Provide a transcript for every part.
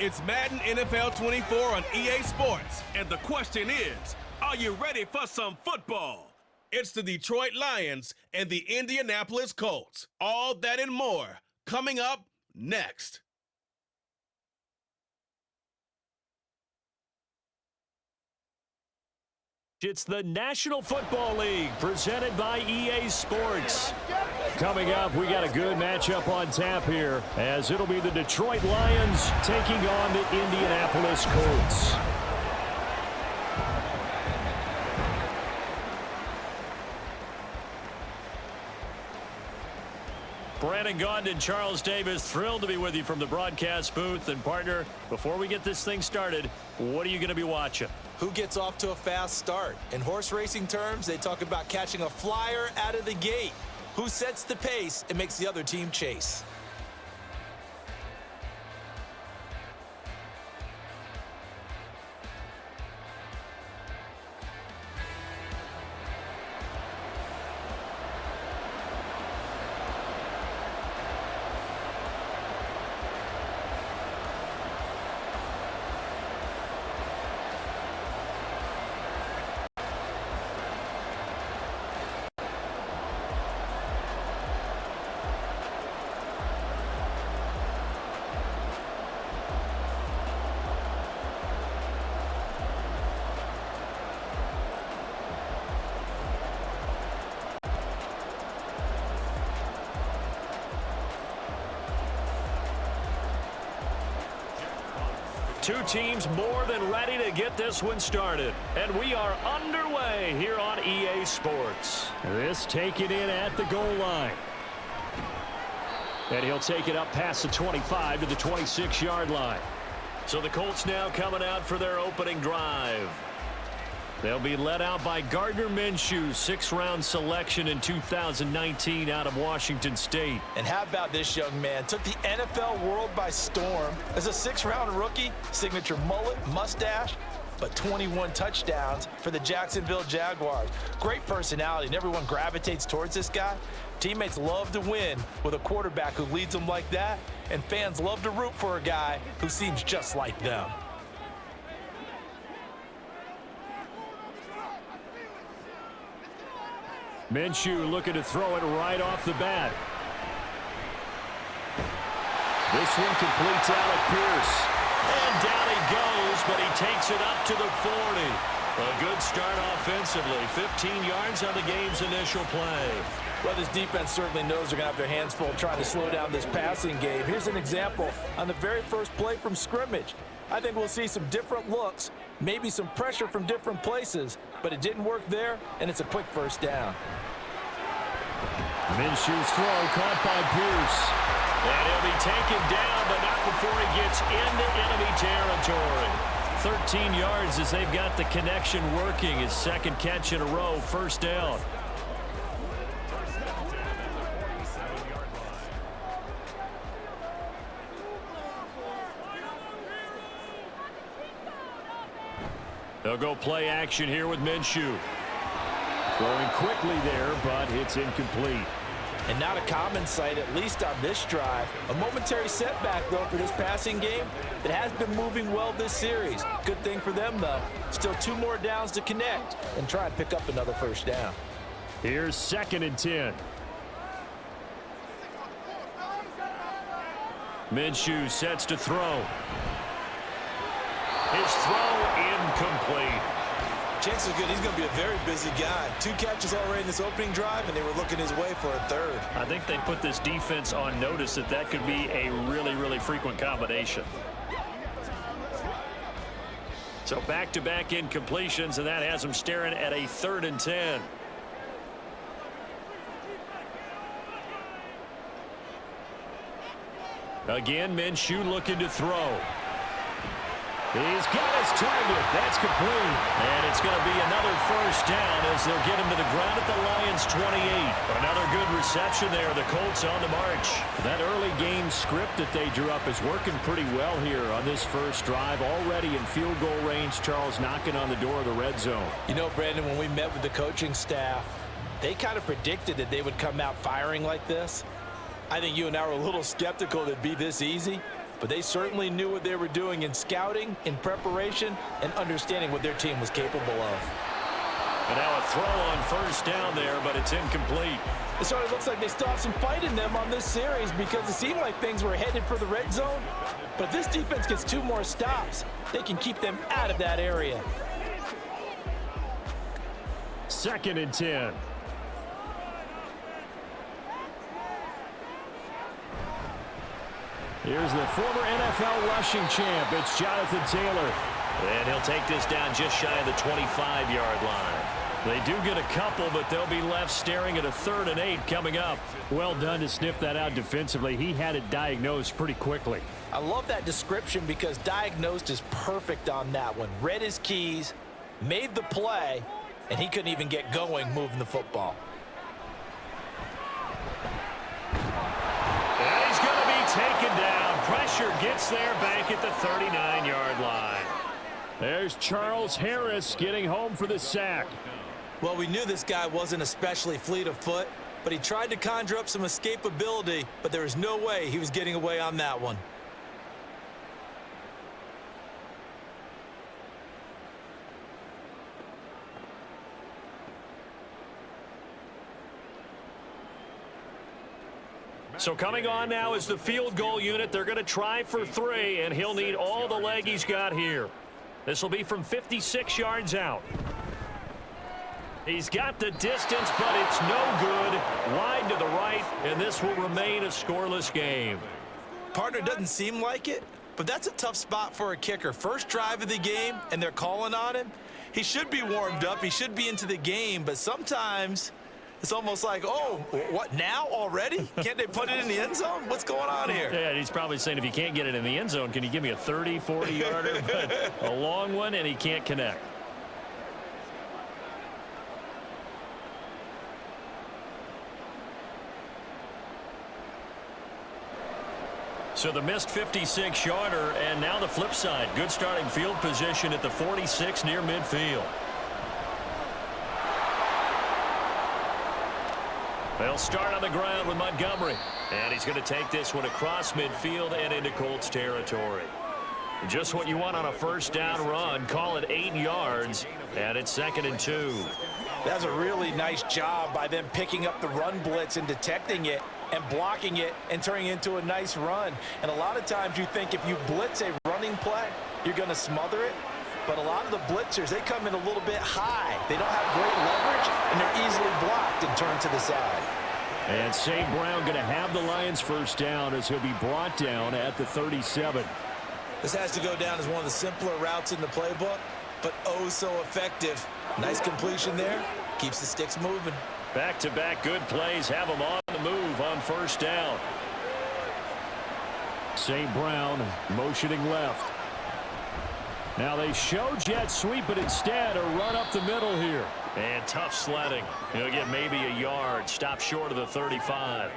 It's Madden NFL 24 on EA Sports. And the question is, are you ready for some football? It's the Detroit Lions and the Indianapolis Colts. All that and more coming up next. It's the National Football League presented by EA Sports. Coming up, we got a good matchup on tap here as it'll be the Detroit Lions taking on the Indianapolis Colts. Brandon Gaudin and Charles Davis, thrilled to be with you from the broadcast booth. And partner, before we get this thing started, what are you going to be watching? Who gets off to a fast start? In horse racing terms, they talk about catching a flyer out of the gate. Who sets the pace and makes the other team chase? Two teams more than ready to get this one started. And we are underway here on EA Sports. This taken in at the goal line. And he'll take it up past the 25 to the 26-yard line. So the Colts now coming out for their opening drive. They'll be led out by Gardner Minshew, sixth-round selection in 2019 out of Washington State. And how about this young man? Took the NFL world by storm as a sixth-round rookie, signature mullet, mustache, but 21 touchdowns for the Jacksonville Jaguars. Great personality, and everyone gravitates towards this guy. Teammates love to win with a quarterback who leads them like that, and fans love to root for a guy who seems just like them. Minshew looking to throw it right off the bat. This one completes Alec Pierce. And down he goes, but he takes it up to the 40. A good start offensively. 15 yards on the game's initial play. Well, this defense certainly knows they're going to have their hands full trying to slow down this passing game. Here's an example on the very first play from scrimmage. I think we'll see some different looks, maybe some pressure from different places, but it didn't work there, and it's a quick first down. Minshew's throw caught by Pierce. And he'll be taken down, but not before he gets into enemy territory. 13 yards as they've got the connection working. His second catch in a row, first down. They'll go play action here with Minshew. Throwing quickly there, but it's incomplete. And not a common sight, at least on this drive. A momentary setback, though, for this passing game that has been moving well this series. Good thing for them, though. Still 2 more downs to connect and try and pick up another first down. Here's 2nd and 10. Minshew sets to throw. His throw incomplete. Chances are good he's going to be a very busy guy. 2 catches already in this opening drive, and they were looking his way for a third. I think they put this defense on notice that could be a really, really frequent combination. So back-to-back incompletions, and that has them staring at a 3rd and 10. Again, Minshew looking to throw. He's got his target. That's complete. And it's going to be another first down as they'll get him to the ground at the Lions' 28. Another good reception there. The Colts on the march. That early game script that they drew up is working pretty well here on this first drive. Already in field goal range, Charles knocking on the door of the red zone. You know, Brandon, when we met with the coaching staff, they kind of predicted that they would come out firing like this. I think you and I were a little skeptical that it'd be this easy. but they certainly knew what they were doing in scouting, in preparation, and understanding what their team was capable of. And now a throw on first down there, but it's incomplete. It sort of looks like they still have some fight in them on this series because it seemed like things were headed for the red zone. But if this defense gets 2 more stops, they can keep them out of that area. 2nd and 10. Here's the former NFL rushing champ. It's Jonathan Taylor. And he'll take this down just shy of the 25-yard line. They do get a couple, but they'll be left staring at a 3rd and 8 coming up. Well done to sniff that out defensively. He had it diagnosed pretty quickly. I love that description because diagnosed is perfect on that one. Read his keys, made the play, and he couldn't even get going moving the football. And he's going to be taken down. Pressure gets there back at the 39-yard line. There's Charles Harris getting home for the sack. Well, we knew this guy wasn't especially fleet of foot, but he tried to conjure up some escapability, but there was no way he was getting away on that one. So coming on now is the field goal unit. They're going to try for 3, and he'll need all the leg he's got here. This will be from 56 yards out. He's got the distance, but it's no good. Wide to the right, and this will remain a scoreless game. Partner, doesn't seem like it, but that's a tough spot for a kicker. First drive of the game, and they're calling on him. He should be warmed up. He should be into the game, but sometimes it's almost like, oh, what, now already? Can't they put it in the end zone? What's going on here? Yeah, he's probably saying, if you can't get it in the end zone, can you give me a 30, 40-yarder? But a long one, and he can't connect. So the missed 56-yarder, and now the flip side. Good starting field position at the 46 near midfield. They'll start on the ground with Montgomery. And he's going to take this one across midfield and into Colts territory. Just what you want on a first down run. Call it 8 yards, and it's 2nd and 2. That's a really nice job by them picking up the run blitz and detecting it and blocking it and turning it into a nice run. And a lot of times you think if you blitz a running play, you're going to smother it. But a lot of the blitzers, they come in a little bit high. They don't have great leverage, and they're easily blocked and turned to the side. And St. Brown going to have the Lions first down as he'll be brought down at the 37. This has to go down as one of the simpler routes in the playbook, but oh so effective. Nice completion there. Keeps the sticks moving. Back-to-back good plays have them on the move on first down. St. Brown motioning left. Now they show jet sweep, but instead a run up the middle here. And tough sledding. He'll get maybe a yard. Stop short of the 35.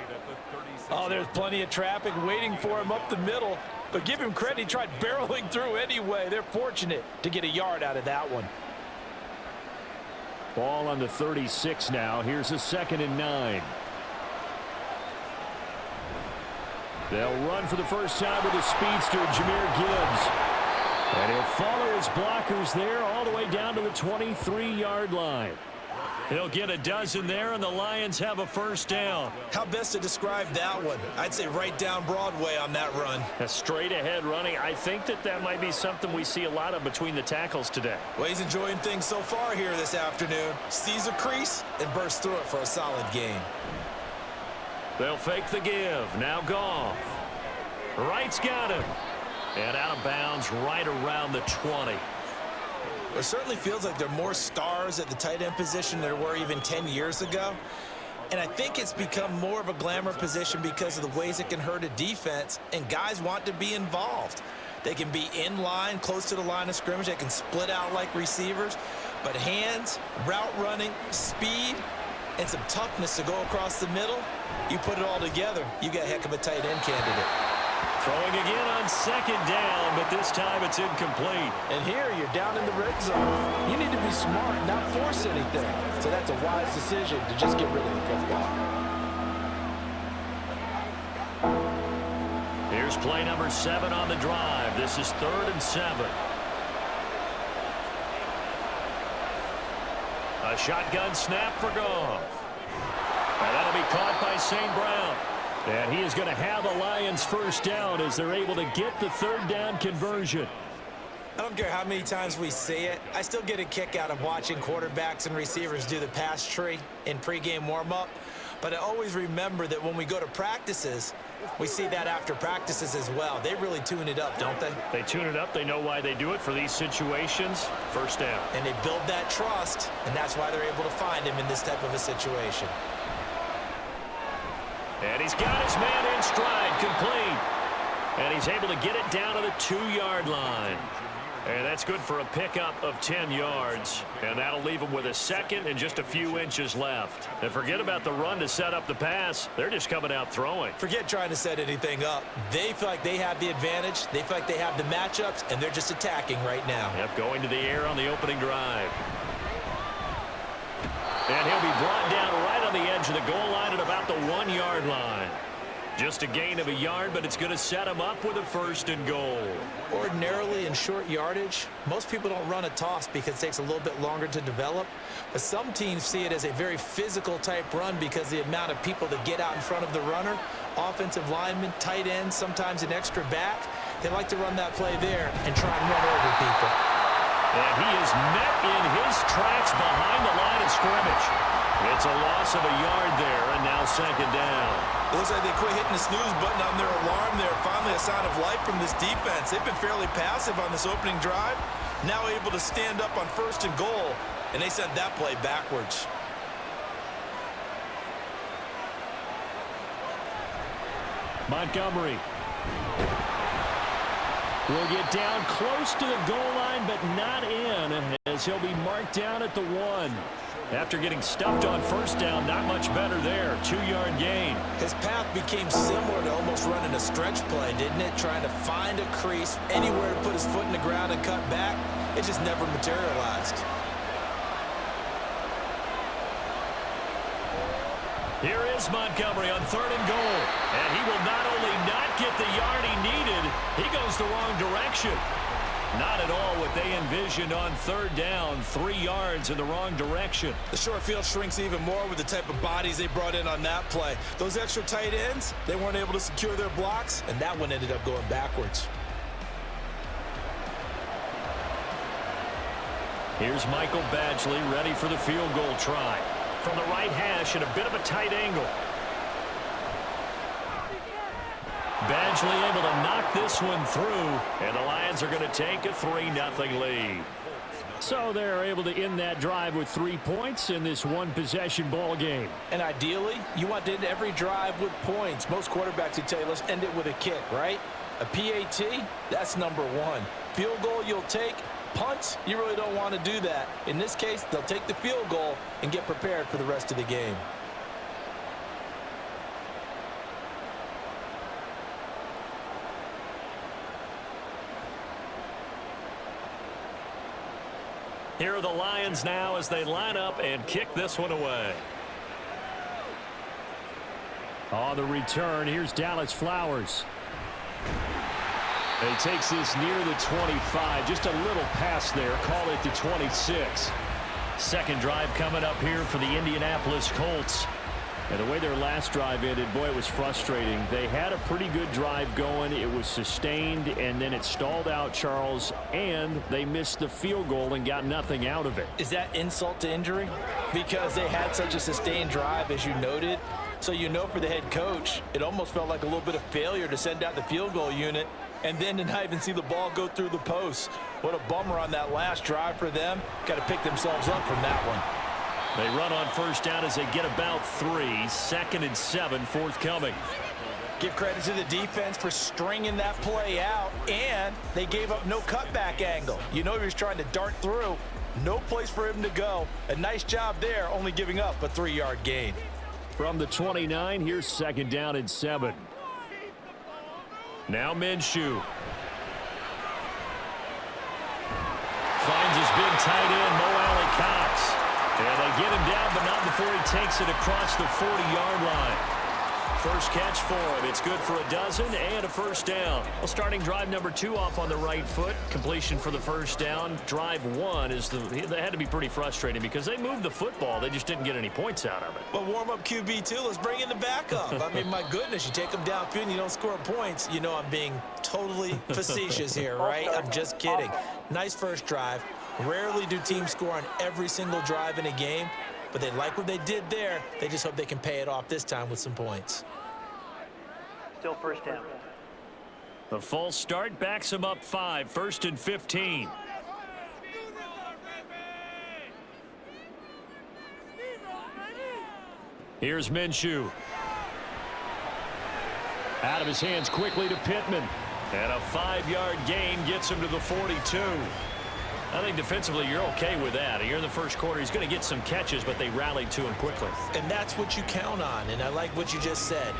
Oh, there's plenty of traffic waiting for him up the middle. But give him credit, he tried barreling through anyway. They're fortunate to get a yard out of that one. Ball on the 36 now. Here's a 2nd and 9. They'll run for the first time with the speedster, Jahmyr Gibbs. And he'll follow his blockers there all the way down to the 23-yard line. He'll get a dozen there, and the Lions have a first down. How best to describe that one? I'd say right down Broadway on that run. A straight-ahead running. I think that might be something we see a lot of between the tackles today. Well, he's enjoying things so far here this afternoon. Sees a crease and bursts through it for a solid gain. They'll fake the give. Now Goff. Wright's got him. And out of bounds right around the 20. It certainly feels like there are more stars at the tight end position than there were even 10 years ago. And I think it's become more of a glamour position because of the ways it can hurt a defense, and guys want to be involved. They can be in line, close to the line of scrimmage. They can split out like receivers. But hands, route running, speed, and some toughness to go across the middle, you put it all together, you got a heck of a tight end candidate. Throwing again on 2nd down, but this time it's incomplete. And here you're down in the red zone. You need to be smart, not force anything. So that's a wise decision to just get rid of the football. Here's Here's play number 7 on the drive. This is 3rd and 7. A shotgun snap for Goff. And that'll be caught by St. Brown. And he is going to have a Lions first down as they're able to get the 3rd down conversion. I don't care how many times we see it. I still get a kick out of watching quarterbacks and receivers do the pass tree in pregame warm-up. But I always remember that when we go to practices, we see that after practices as well. They really tune it up, don't they? They tune it up. They know why they do it for these situations. First down. And they build that trust, and that's why they're able to find him in this type of a situation. And he's got his man in stride, complete. And he's able to get it down to the 2-yard line. And that's good for a pickup of 10 yards. And that'll leave him with a second and just a few inches left. And forget about the run to set up the pass. They're just coming out throwing. Forget trying to set anything up. They feel like they have the advantage. They feel like they have the matchups, and they're just attacking right now. Yep, going to the air on the opening drive. And he'll be brought down right on the edge of the goal line at about the 1-yard line. Just a gain of a yard, but it's going to set him up with a 1st and goal. Ordinarily in short yardage, most people don't run a toss because it takes a little bit longer to develop. But some teams see it as a very physical type run because the amount of people that get out in front of the runner, offensive linemen, tight ends, sometimes an extra back, they like to run that play there and try and run over people. And he is met in his tracks behind the line of scrimmage. It's a loss of a yard there, and now 2nd down. It looks like they quit hitting the snooze button on their alarm there. Finally a sign of life from this defense. They've been fairly passive on this opening drive. Now able to stand up on 1st and goal, and they sent that play backwards. Montgomery will get down close to the goal line, but not in, as he'll be marked down at the 1. After getting stuffed on 1st down, not much better there. 2-yard gain. His path became similar to almost running a stretch play, didn't it? Trying to find a crease, anywhere to put his foot in the ground and cut back. It just never materialized. Here is Montgomery on 3rd and goal. And he will not only not get the yard he needed, he goes the wrong direction. Not at all what they envisioned on 3rd down. 3 yards in the wrong direction. The short field shrinks even more with the type of bodies they brought in on that play. Those extra tight ends, they weren't able to secure their blocks, and that one ended up going backwards. Here's Michael Badgley ready for the field goal try. From the right hash at a bit of a tight angle. Badgley able to knock this one through, and the Lions are going to take a 3-0 lead. So they're able to end that drive with 3 points in this one-possession ball game. And ideally, you want to end every drive with points. Most quarterbacks would tell you, let's end it with a kick, right? A PAT, that's number 1. Field goal you'll take. Punts, you really don't want to do that. In this case, they'll take the field goal and get prepared for the rest of the game. Here are the Lions now as they line up and kick this one away. On the return, here's Dallas Flowers. He takes this near the 25. Just a little pass there. Call it the 26. Second drive coming up here for the Indianapolis Colts. And the way their last drive ended, boy, it was frustrating. They had a pretty good drive going. It was sustained, and then it stalled out, Charles, and they missed the field goal and got nothing out of it. Is that insult to injury? Because they had such a sustained drive, as you noted. So you know for the head coach, it almost felt like a little bit of failure to send out the field goal unit and then to not even see the ball go through the post. What a bummer on that last drive for them. Got to pick themselves up from that one. They run on first down as they get about 3. 2nd and 7 forthcoming. Give credit to the defense for stringing that play out, and they gave up no cutback angle. You know he was trying to dart through. No place for him to go. A nice job there, only giving up a 3-yard gain. From the 29, here's 2nd down and 7. Now Minshew. Finds his big tight end, Mo Alley-Cox. And they get him down, but not before he takes it across the 40-yard line. First catch for him. It's good for a dozen and a first down. Well, starting drive number 2 off on the right foot. Completion for the first down. Drive 1 that had to be pretty frustrating because they moved the football. They just didn't get any points out of it. Well, warm up QB too. Let's bring in the backup. I mean, my goodness, you take them downfield and you don't score points. You know I'm being totally facetious here, right? I'm just kidding. Nice first drive. Rarely do teams score on every single drive in a game, but they like what they did there. They just hope they can pay it off this time with some points. Still first down. The false start backs him up 5. First and 15. Here's Minshew. Out of his hands quickly to Pittman. And a 5-yard gain gets him to the 42. I think defensively you're okay with that. You're in the first quarter. He's going to get some catches, but they rallied to him quickly. And that's what you count on, and I like what you just said.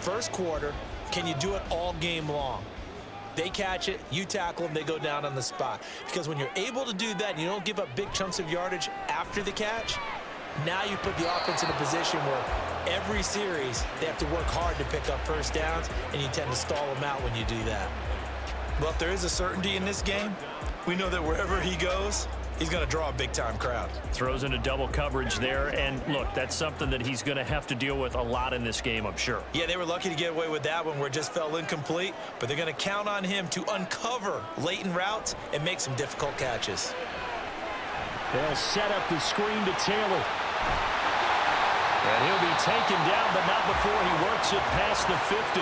First quarter, can you do it all game long? They catch it, you tackle them, they go down on the spot. Because when you're able to do that and you don't give up big chunks of yardage after the catch, now you put the offense in a position where every series they have to work hard to pick up first downs, and you tend to stall them out when you do that. Well, if there is a certainty in this game, we know that wherever he goes, he's going to draw a big-time crowd. Throws into double coverage there, and look, that's something that he's going to have to deal with a lot in this game, I'm sure. Yeah, they were lucky to get away with that one where it just fell incomplete, but they're going to count on him to uncover latent routes and make some difficult catches. They'll set up the screen to Taylor. And he'll be taken down, but not before he works it past the 50.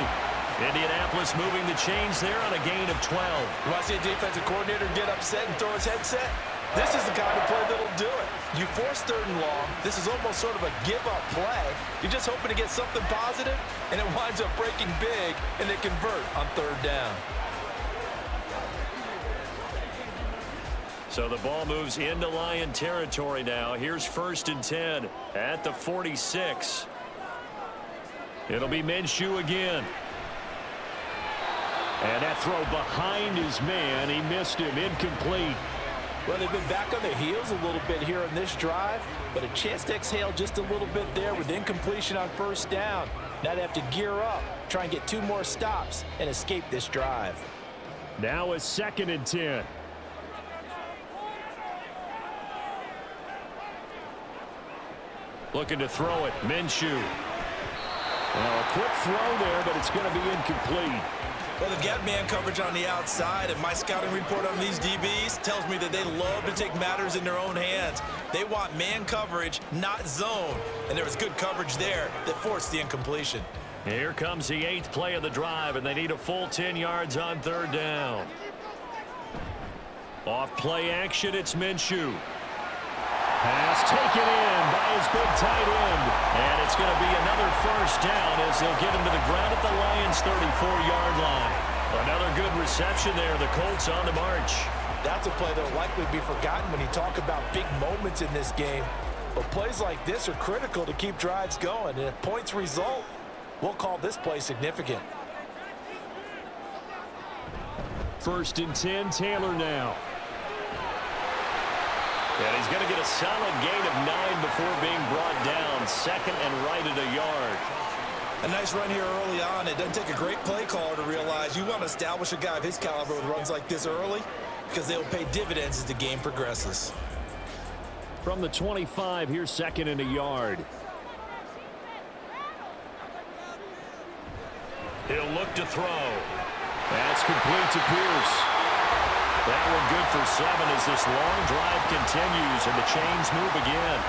Indianapolis moving the chains there on a gain of 12. You want to see a defensive coordinator get upset and throw his headset? This is the kind of play that'll do it. You force 3rd and long. This is almost sort of a give-up play. You're just hoping to get something positive, and it winds up breaking big, and they convert on 3rd down. So the ball moves into Lion territory now. Here's 1st and 10 at the 46. It'll be Minshew again. And that throw behind his man. He missed him. Incomplete. Well, they've been back on their heels a little bit here in this drive, but a chance to exhale just a little bit there with incompletion on 1st down. Now they have to gear up, try and get 2 more stops, and escape this drive. Now a 2nd and 10. Looking to throw it. Minshew. Well, a quick throw there, but it's going to be incomplete. Well, they've got man coverage on the outside, and my scouting report on these DBs tells me that they love to take matters in their own hands. They want man coverage, not zone, and there was good coverage there that forced the incompletion. Here comes the 8th play of the drive, and they need a full 10 yards on 3rd down. Off play action, it's Minshew. Pass taken in by his big tight end. And it's going to be another first down as they'll get him to the ground at the Lions' 34-yard line. Another good reception there. The Colts on the march. That's a play that will likely be forgotten when you talk about big moments in this game. But plays like this are critical to keep drives going. And if points result, we'll call this play significant. 1st and 10, Taylor now. And he's going to get a solid gain of 9 before being brought down. 2nd and right at a yard. A nice run here early on. It doesn't take a great play caller to realize you want to establish a guy of his caliber with runs like this early because they will pay dividends as the game progresses. From the 25, here's 2nd and a yard. He'll look to throw. That's complete to Pierce. That one good for 7 as this long drive continues and the chains move again.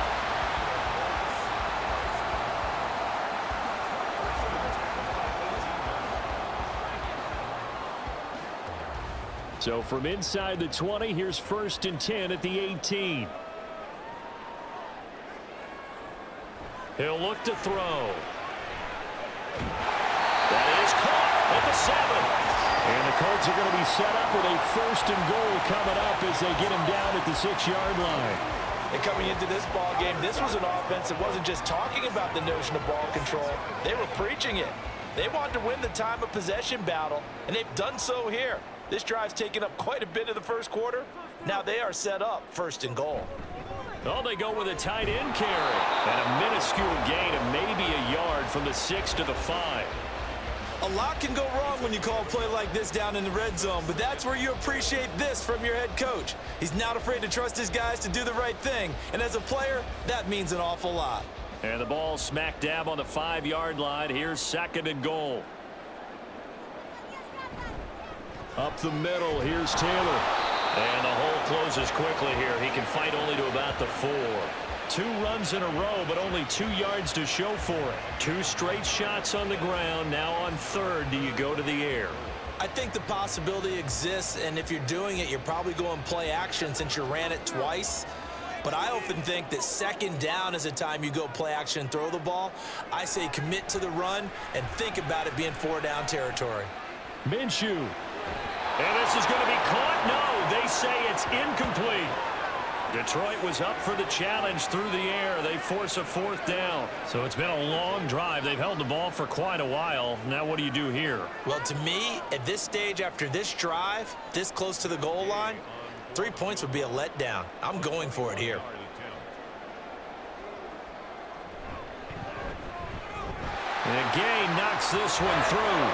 So from inside the 20, here's 1st and 10 at the 18. He'll look to throw. That is caught at the 7. And the Colts are going to be set up with a 1st and goal coming up as they get him down at the 6-yard line. And coming into this ball game, this was an offense that wasn't just talking about the notion of ball control. They were preaching it. They wanted to win the time of possession battle, and they've done so here. This drive's taken up quite a bit of the first quarter. Now they are set up 1st and goal. Oh, they go with a tight end carry. And a minuscule gain of maybe a yard from the 6 to the 5. A lot can go wrong when you call a play like this down in the red zone, but that's where you appreciate this from your head coach. He's not afraid to trust his guys to do the right thing, and as a player, that means an awful lot. And the ball smack dab on the 5-yard line. Here's 2nd and goal. Up the middle, here's Taylor. And the hole closes quickly here. He can fight only to about the 4. 2 runs in a row, but only 2 yards to show for it. 2 straight shots on the ground. Now on 3rd, do you go to the air? I think the possibility exists, and if you're doing it, you're probably going play action since you ran it twice. But I often think that 2nd down is a time you go play action and throw the ball. I say commit to the run and think about it being 4-down territory. Minshew. And this is going to be caught. No, they say it's incomplete. Detroit was up for the challenge through the air. They force a 4th down. So it's been a long drive. They've held the ball for quite a while. Now what do you do here? Well, to me, at this stage after this drive, this close to the goal line, 3 points would be a letdown. I'm going for it here. And Gay knocks this one through.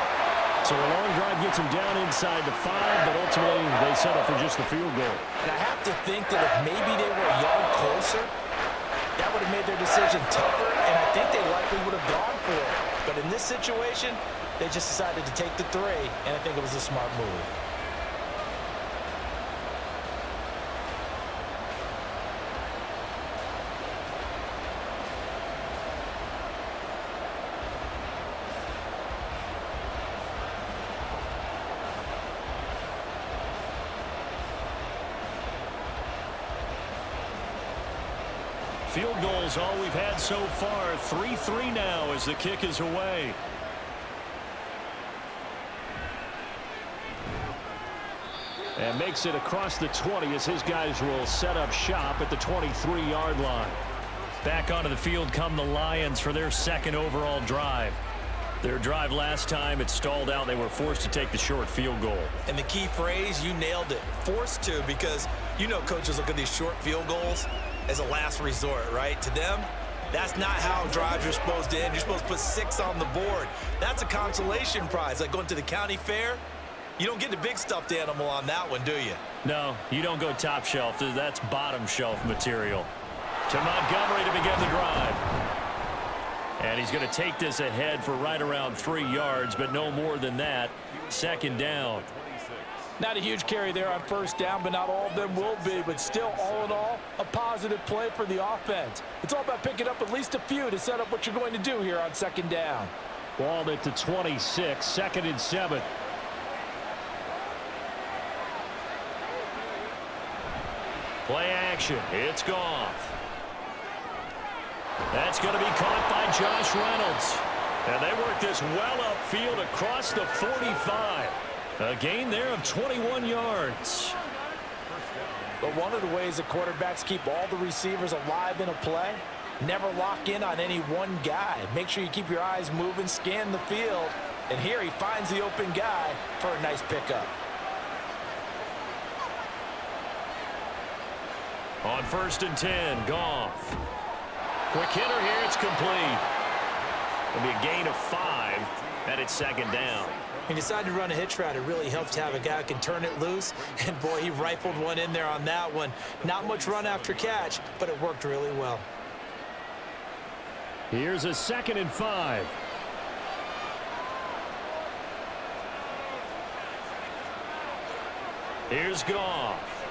So a long drive gets him down inside the 5, but ultimately they settle for just the field goal. And I have to think that if maybe they were a yard closer, that would have made their decision tougher, and I think they likely would have gone for it. But in this situation, they just decided to take the 3, and I think it was a smart move. Field goals all we've had so far. 3-3 now as the kick is away. And makes it across the 20 as his guys will set up shop at the 23-yard line. Back onto the field come the Lions for their 2nd overall drive. Their drive last time, it stalled out. They were forced to take the short field goal. And the key phrase, you nailed it. Forced to, because you know coaches look at these short field goals as a last resort, right? To them, that's not how drives are supposed to end. You're supposed to put 6 on the board. That's a consolation prize. Like going to the county fair, you don't get the big stuffed animal on that one, do you? No, you don't go top shelf. That's bottom shelf material. To Montgomery to begin the drive. And he's going to take this ahead for right around 3 yards, but no more than that. 2nd down. Not a huge carry there on 1st down, but not all of them will be. But still, all in all, a positive play for the offense. It's all about picking up at least a few to set up what you're going to do here on 2nd down. Ball at the 26, 2nd and 7. Play action. It's Goff. That's going to be caught by Josh Reynolds. And they work this well upfield across the 45. A gain there of 21 yards. But one of the ways that quarterbacks keep all the receivers alive in a play, never lock in on any one guy. Make sure you keep your eyes moving, scan the field. And here he finds the open guy for a nice pickup. On 1st and 10, Goff. Quick hitter here, it's complete. It'll be a gain of 5, and it's 2nd down. He decided to run a hitch route. It really helps to have a guy who can turn it loose. And, boy, he rifled one in there on that one. Not much run after catch, but it worked really well. Here's a 2nd and 5. Here's Goff.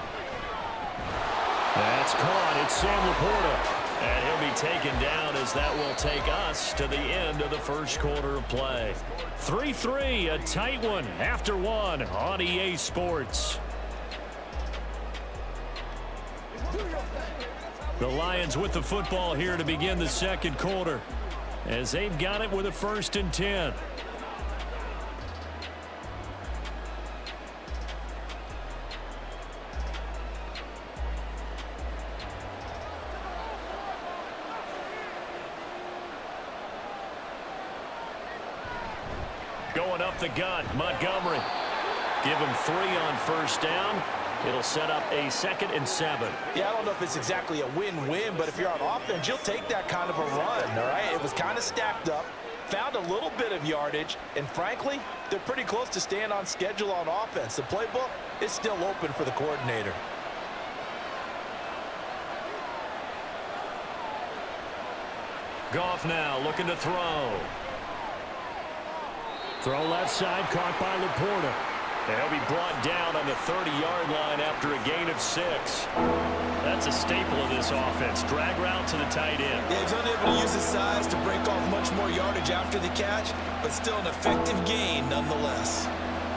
That's caught. It's Sam Laporta. And he'll be taken down as that will take us to the end of the 1st quarter of play. 3-3, a tight one after 1 on EA Sports. The Lions with the football here to begin the 2nd quarter as they've got it with a 1st and 10. Going up the gut, Montgomery. Give him 3 on 1st down. It'll set up a 2nd and 7. Yeah, I don't know if it's exactly a win-win, but if you're on offense, you'll take that kind of a run, all right? It was kind of stacked up, found a little bit of yardage, and frankly, they're pretty close to staying on schedule on offense. The playbook is still open for the coordinator. Goff now looking to throw. Throw left side, caught by Laporta. And he'll be brought down on the 30-yard line after a gain of 6. That's a staple of this offense. Drag route to the tight end. Yeah, he's unable to use his size to break off much more yardage after the catch, but still an effective gain nonetheless.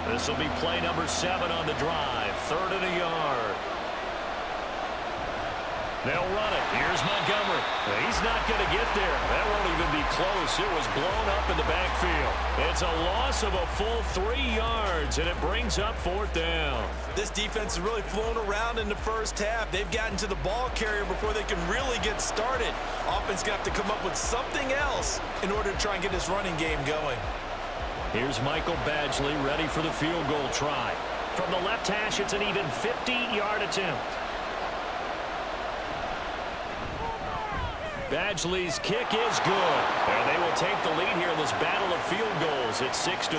This will be play number 7 on the drive. 3rd and a yard. They'll run it. Here's Montgomery. He's not going to get there. That won't even be close. It was blown up in the backfield. It's a loss of a full 3 yards, and it brings up 4th down. This defense has really flown around in the first half. They've gotten to the ball carrier before they can really get started. Offense going to have to come up with something else in order to try and get this running game going. Here's Michael Badgley ready for the field goal try. From the left hash, it's an even 50-yard attempt. Badgley's kick is good. And they will take the lead here in this battle of field goals. It's 6-3.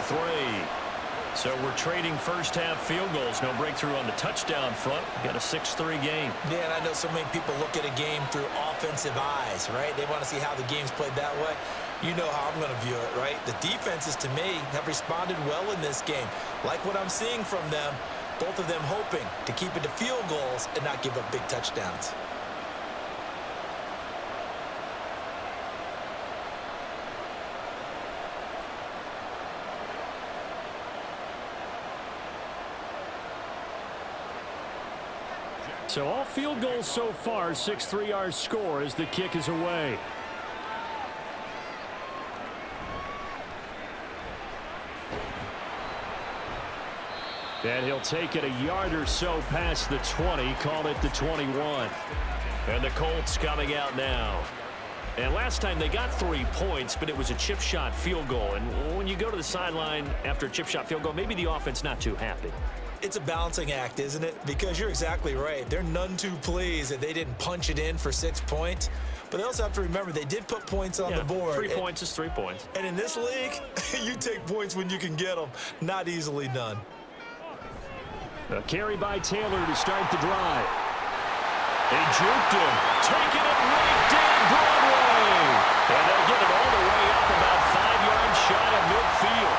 So we're trading first half field goals. No breakthrough on the touchdown front. Got a 6-3 game. Yeah, and I know so many people look at a game through offensive eyes, right? They want to see how the game's played that way. You know how I'm going to view it, right? The defenses, to me, have responded well in this game. Like what I'm seeing from them, both of them hoping to keep it to field goals and not give up big touchdowns. So all field goals so far, 6-3 our score as the kick is away. And he'll take it a yard or so past the 20, call it the 21. And the Colts coming out now. And last time they got 3 points, but it was a chip shot field goal. And when you go to the sideline after a chip shot field goal, maybe the offense not too happy. It's a balancing act, isn't it? Because you're exactly right. They're none too pleased that they didn't punch it in for 6 points. But they also have to remember they did put points on the board. 3 points is 3 points. And in this league, you take points when you can get them. Not easily done. A carry by Taylor to start the drive. They juked him, taking it right down Broadway. And they'll get it all the way up about 5 yards shy of midfield.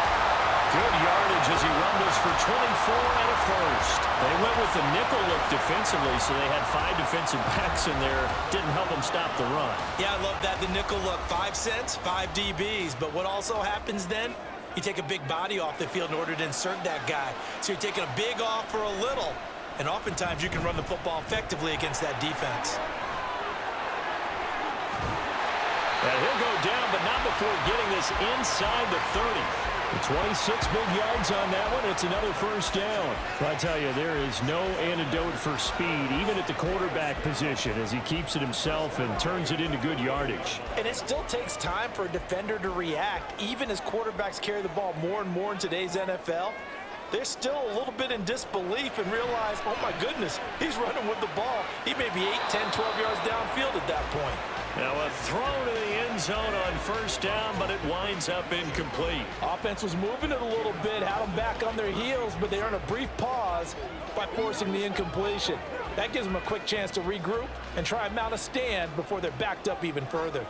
Good yardage as he rumbles for 24 and a first. They went with the nickel look defensively, so they had 5 defensive backs in there. Didn't help them stop the run. Yeah, I love that. The nickel look, 5 cents, 5 DBs. But what also happens then, you take a big body off the field in order to insert that guy. So you're taking a big off for a little. And oftentimes you can run the football effectively against that defense. And he'll go down, but not before getting this inside the 30. 26 big yards on that one. It's another first down. I tell you, there is no antidote for speed, even at the quarterback position, as he keeps it himself and turns it into good yardage. And it still takes time for a defender to react, even as quarterbacks carry the ball more and more in today's NFL. They're still a little bit in disbelief and realize, oh my goodness, he's running with the ball. He may be 8, 10, 12 yards downfield at that point. Now a throw to the end zone on first down, but it winds up incomplete. Offense was moving it a little bit, had them back on their heels, but they earn a brief pause by forcing the incompletion. That gives them a quick chance to regroup and try and mount a stand before they're backed up even further.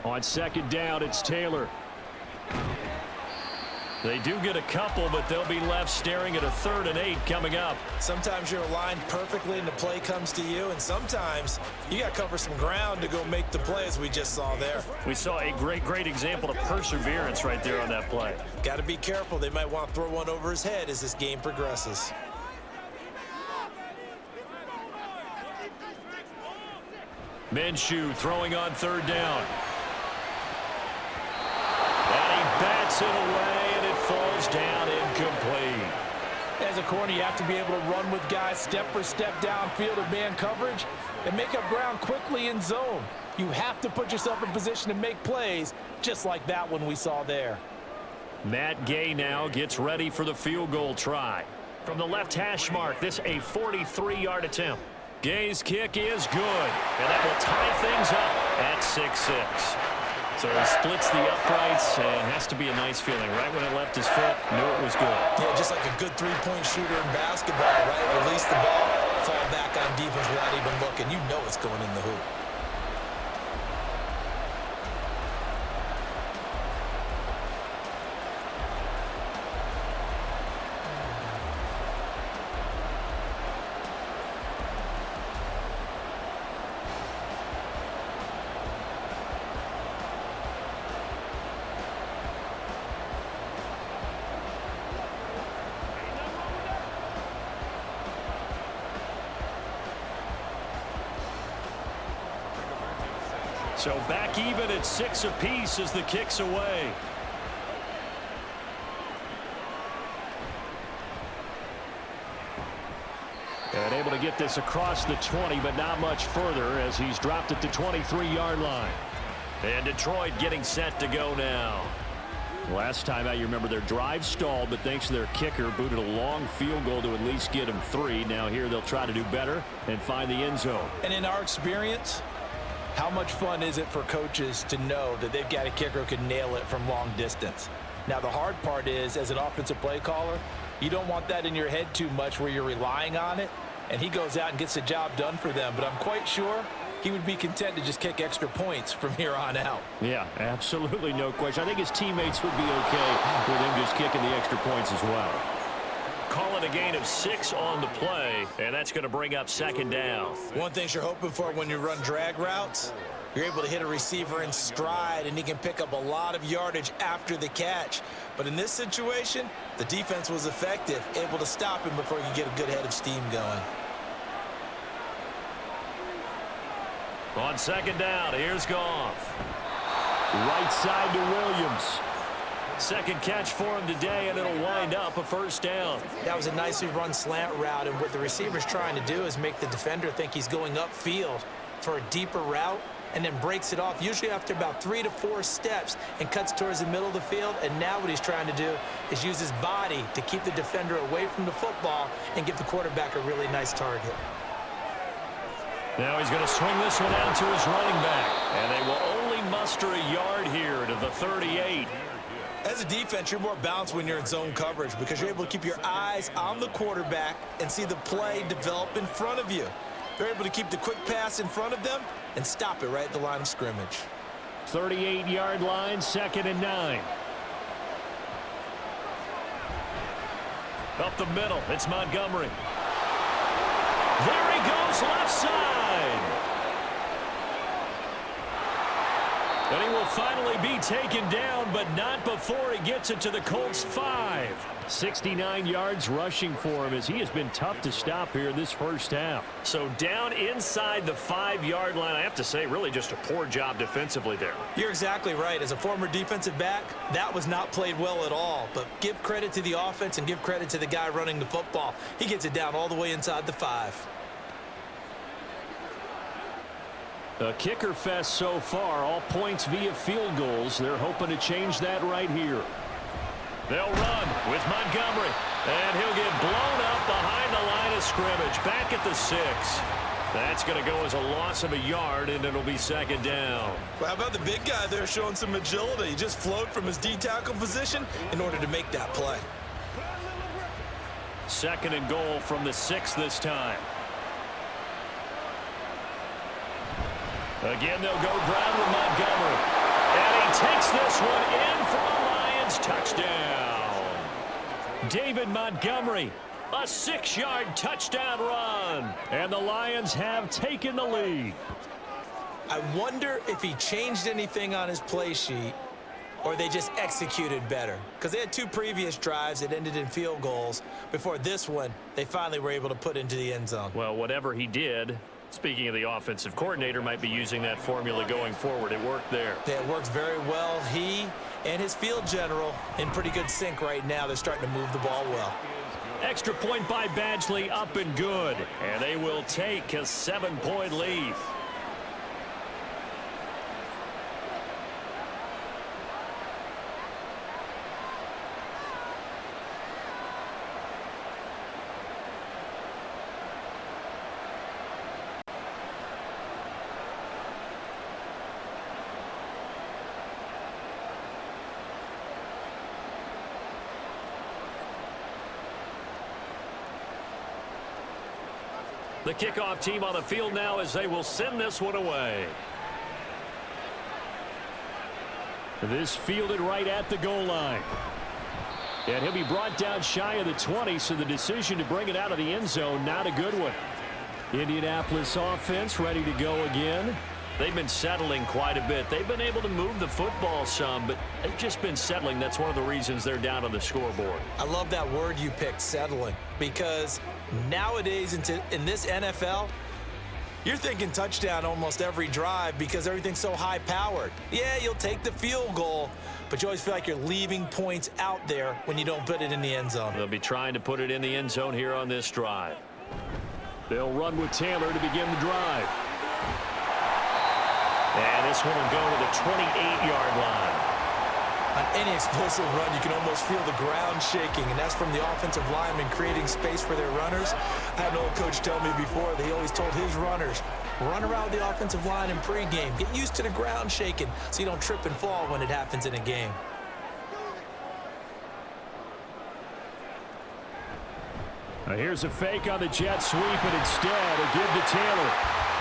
On second down, it's Taylor. They do get a couple, but they'll be left staring at a 3rd and 8 coming up. Sometimes you're aligned perfectly and the play comes to you, and sometimes you got to cover some ground to go make the play, as we just saw there. We saw a great example of perseverance right there on that play. Got to be careful. They might want to throw one over his head as this game progresses. Minshew throwing on 3rd down. And he bats it away, and it falls down incomplete. As a corner, you have to be able to run with guys step for step downfield of man coverage and make up ground quickly in zone. You have to put yourself in position to make plays just like that one we saw there. Matt Gay now gets ready for the field goal try. From the left hash mark, this a 43-yard attempt. Gay's kick is good, and that will tie things up at 6-6. So he splits the uprights, and it has to be a nice feeling. Right when it left his foot, knew it was good. Yeah, just like a good three-point shooter in basketball, right? Release the ball, fall back on defense without even looking. You know it's going in the hoop. So back even at 6 apiece as the kick's away. And able to get this across the 20, but not much further as he's dropped at the 23-yard line. And Detroit getting set to go now. Last time out, you remember their drive stalled, but thanks to their kicker, booted a long field goal to at least get him 3. Now here they'll try to do better and find the end zone. And in our experience, how much fun is it for coaches to know that they've got a kicker who can nail it from long distance? Now, the hard part is, as an offensive play caller, you don't want that in your head too much where you're relying on it, and he goes out and gets the job done for them. But I'm quite sure he would be content to just kick extra points from here on out. Yeah, absolutely no question. I think his teammates would be okay with him just kicking the extra points as well. Call it a gain of 6 on the play, and that's going to bring up second down. One thing you're hoping for when you run drag routes, you're able to hit a receiver in stride, and he can pick up a lot of yardage after the catch. But in this situation, the defense was effective, able to stop him before he could get a good head of steam going. On second down, here's Goff. Right side to Williams. Second catch for him today, and it'll wind up a first down. That was a nicely run slant route, and what the receiver's trying to do is make the defender think he's going upfield for a deeper route, and then breaks it off, usually after about 3 to 4 steps, and cuts towards the middle of the field. And now what he's trying to do is use his body to keep the defender away from the football and give the quarterback a really nice target. Now he's going to swing this one out to his running back, and they will only muster a yard here to the 38. As a defense, you're more balanced when you're in zone coverage because you're able to keep your eyes on the quarterback and see the play develop in front of you. They're able to keep the quick pass in front of them and stop it right at the line of scrimmage. 38-yard line, 2nd and 9. Up the middle, it's Montgomery. There he goes, left side. And he will finally be taken down, but not before he gets it to the Colts 5. 69 yards rushing for him as he has been tough to stop here in this first half. So down inside the 5-yard line, I have to say, really just a poor job defensively there. You're exactly right. As a former defensive back, that was not played well at all. But give credit to the offense and give credit to the guy running the football. He gets it down all the way inside the 5. A kicker fest so far, all points via field goals. They're hoping to change that right here. They'll run with Montgomery, and he'll get blown up behind the line of scrimmage, back at the 6. That's going to go as a loss of a yard, and it'll be second down. Well, how about the big guy there showing some agility? He just flowed from his D-tackle position in order to make that play. 2nd and goal from the 6 this time. Again, they'll go ground with Montgomery. And he takes this one in for a Lions touchdown. David Montgomery, a 6-yard touchdown run. And the Lions have taken the lead. I wonder if he changed anything on his play sheet or they just executed better. Because they had 2 previous drives that ended in field goals. Before this one, they finally were able to put into the end zone. Well, whatever he did, speaking of the offensive coordinator, might be using that formula going forward. It worked there. Yeah, it works very well. He and his field general in pretty good sync right now. They're starting to move the ball well. Extra point by Badgley, up and good. And they will take a 7-point lead. The kickoff team on the field now as they will send this one away. This fielded right at the goal line. And he'll be brought down shy of the 20, so the decision to bring it out of the end zone, not a good one. Indianapolis offense ready to go again. They've been settling quite a bit. They've been able to move the football some, but they've just been settling. That's one of the reasons they're down on the scoreboard. I love that word you picked, settling, because nowadays in this NFL, you're thinking touchdown almost every drive because everything's so high-powered. Yeah, you'll take the field goal, but you always feel like you're leaving points out there when you don't put it in the end zone. They'll be trying to put it in the end zone here on this drive. They'll run with Taylor to begin the drive. And this one will go to the 28-yard line. On any explosive run, you can almost feel the ground shaking, and that's from the offensive linemen creating space for their runners. I had an old coach tell me before that he always told his runners, run around the offensive line in pregame. Get used to the ground shaking so you don't trip and fall when it happens in a game. Now here's a fake on the jet sweep, and instead a give to Taylor.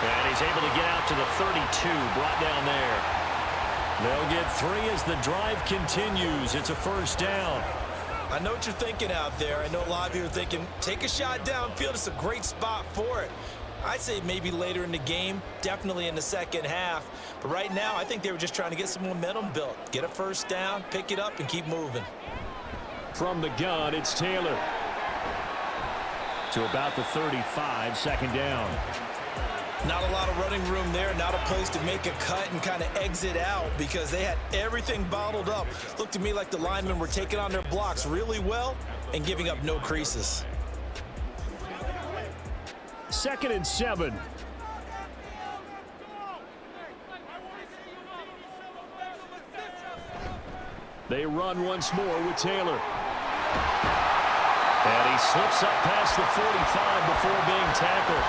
And he's able to get out to the 32, brought down there. They'll get 3 as the drive continues. It's a first down. I know what you're thinking out there. I know a lot of you are thinking, take a shot downfield. It's a great spot for it. I'd say maybe later in the game, definitely in the second half. But right now, I think they were just trying to get some momentum built. Get a first down, pick it up, and keep moving. From the gun, it's Taylor. To about the 35, second down. Not a lot of running room there, not a place to make a cut and kind of exit out because they had everything bottled up. Looked to me like the linemen were taking on their blocks really well and giving up no creases. 2nd and 7. They run once more with Taylor. And he slips up past the 45 before being tackled.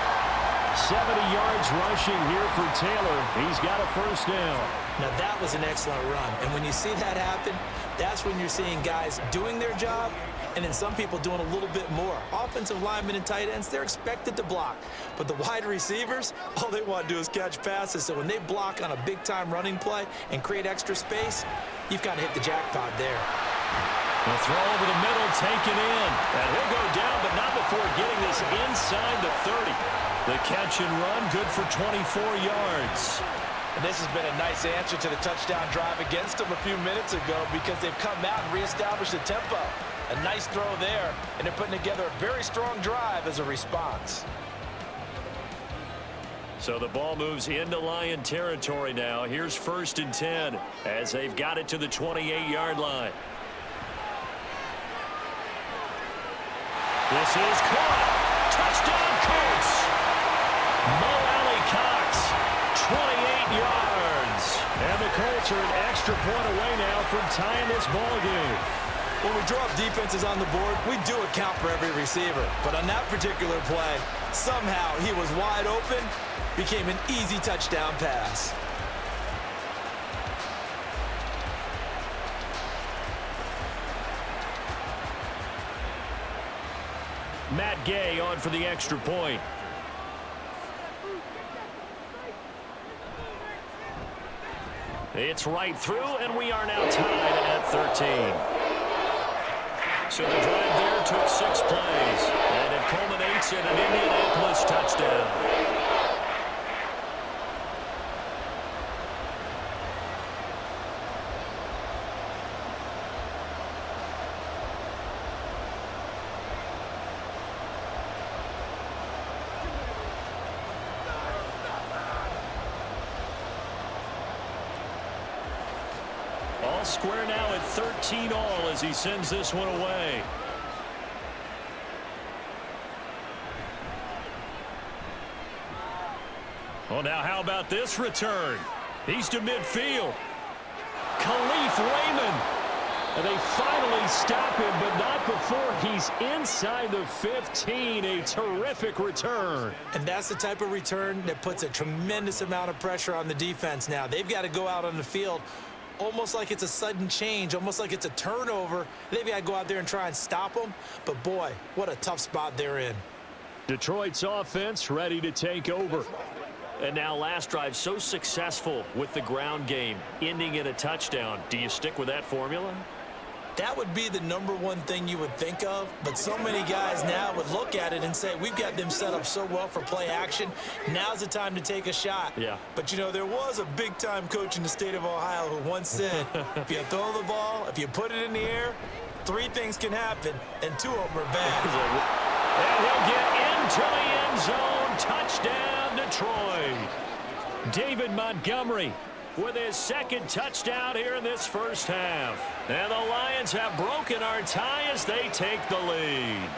70 yards rushing here for Taylor. He's got a first down. Now that was an excellent run. And when you see that happen, that's when you're seeing guys doing their job and then some people doing a little bit more. Offensive linemen and tight ends, they're expected to block. But the wide receivers, all they want to do is catch passes. So when they block on a big-time running play and create extra space, you've got to hit the jackpot there. The throw over the middle, taken in. And he'll go down, but not before getting this inside the 30. The catch and run, good for 24 yards. And this has been a nice answer to the touchdown drive against them a few minutes ago because they've come out and reestablished the tempo. A nice throw there, and they're putting together a very strong drive as a response. So the ball moves into Lion territory now. Here's 1st and 10 as they've got it to the 28-yard line. This is caught. Touchdown, Colts. Mo Alley-Cox, 28 yards. And the Colts are an extra point away now from tying this ball game. When we draw up defenses on the board, we do account for every receiver. But on that particular play, somehow he was wide open, became an easy touchdown pass. Matt Gay on for the extra point. It's right through, and we are now tied at 13. So the drive there took 6 plays, and it culminates in an Indianapolis touchdown. All square now at 13 all as he sends this one away. Well, now how about this return? He's to midfield. Khalif Raymond. And they finally stop him, but not before he's inside the 15. A terrific return. And that's the type of return that puts a tremendous amount of pressure on the defense now. They've got to go out on the field almost like it's a sudden change, almost like it's a turnover. They've got to go out there and try and stop them. But, boy, what a tough spot they're in. Detroit's offense ready to take over. And now last drive so successful with the ground game, ending in a touchdown. Do you stick with that formula? That would be the #1 thing you would think of, but so many guys now would look at it and say, we've got them set up so well for play action. Now's the time to take a shot. Yeah. But, you know, there was a big-time coach in the state of Ohio who once said, if you throw the ball, if you put it in the air, 3 things can happen, and 2 of them are bad. And he'll get into the end zone. Touchdown, Detroit. David Montgomery with his second touchdown here in this first half. And the Lions have broken our tie as they take the lead.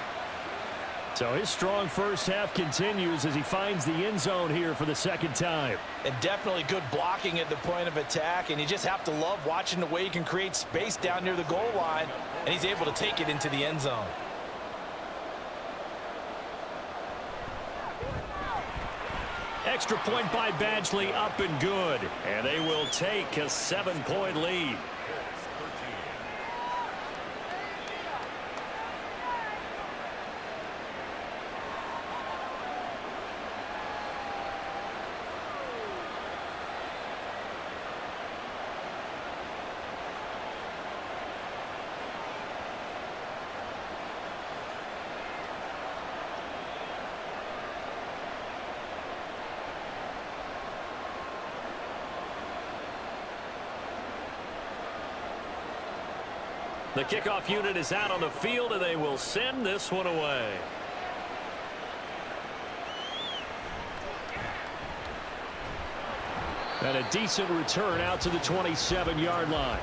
So his strong first half continues as he finds the end zone here for the second time. And definitely good blocking at the point of attack, and you just have to love watching the way he can create space down near the goal line, and he's able to take it into the end zone. Extra point by Badgley, up and good. And they will take a 7-point lead. The kickoff unit is out on the field, and they will send this one away. And a decent return out to the 27-yard line.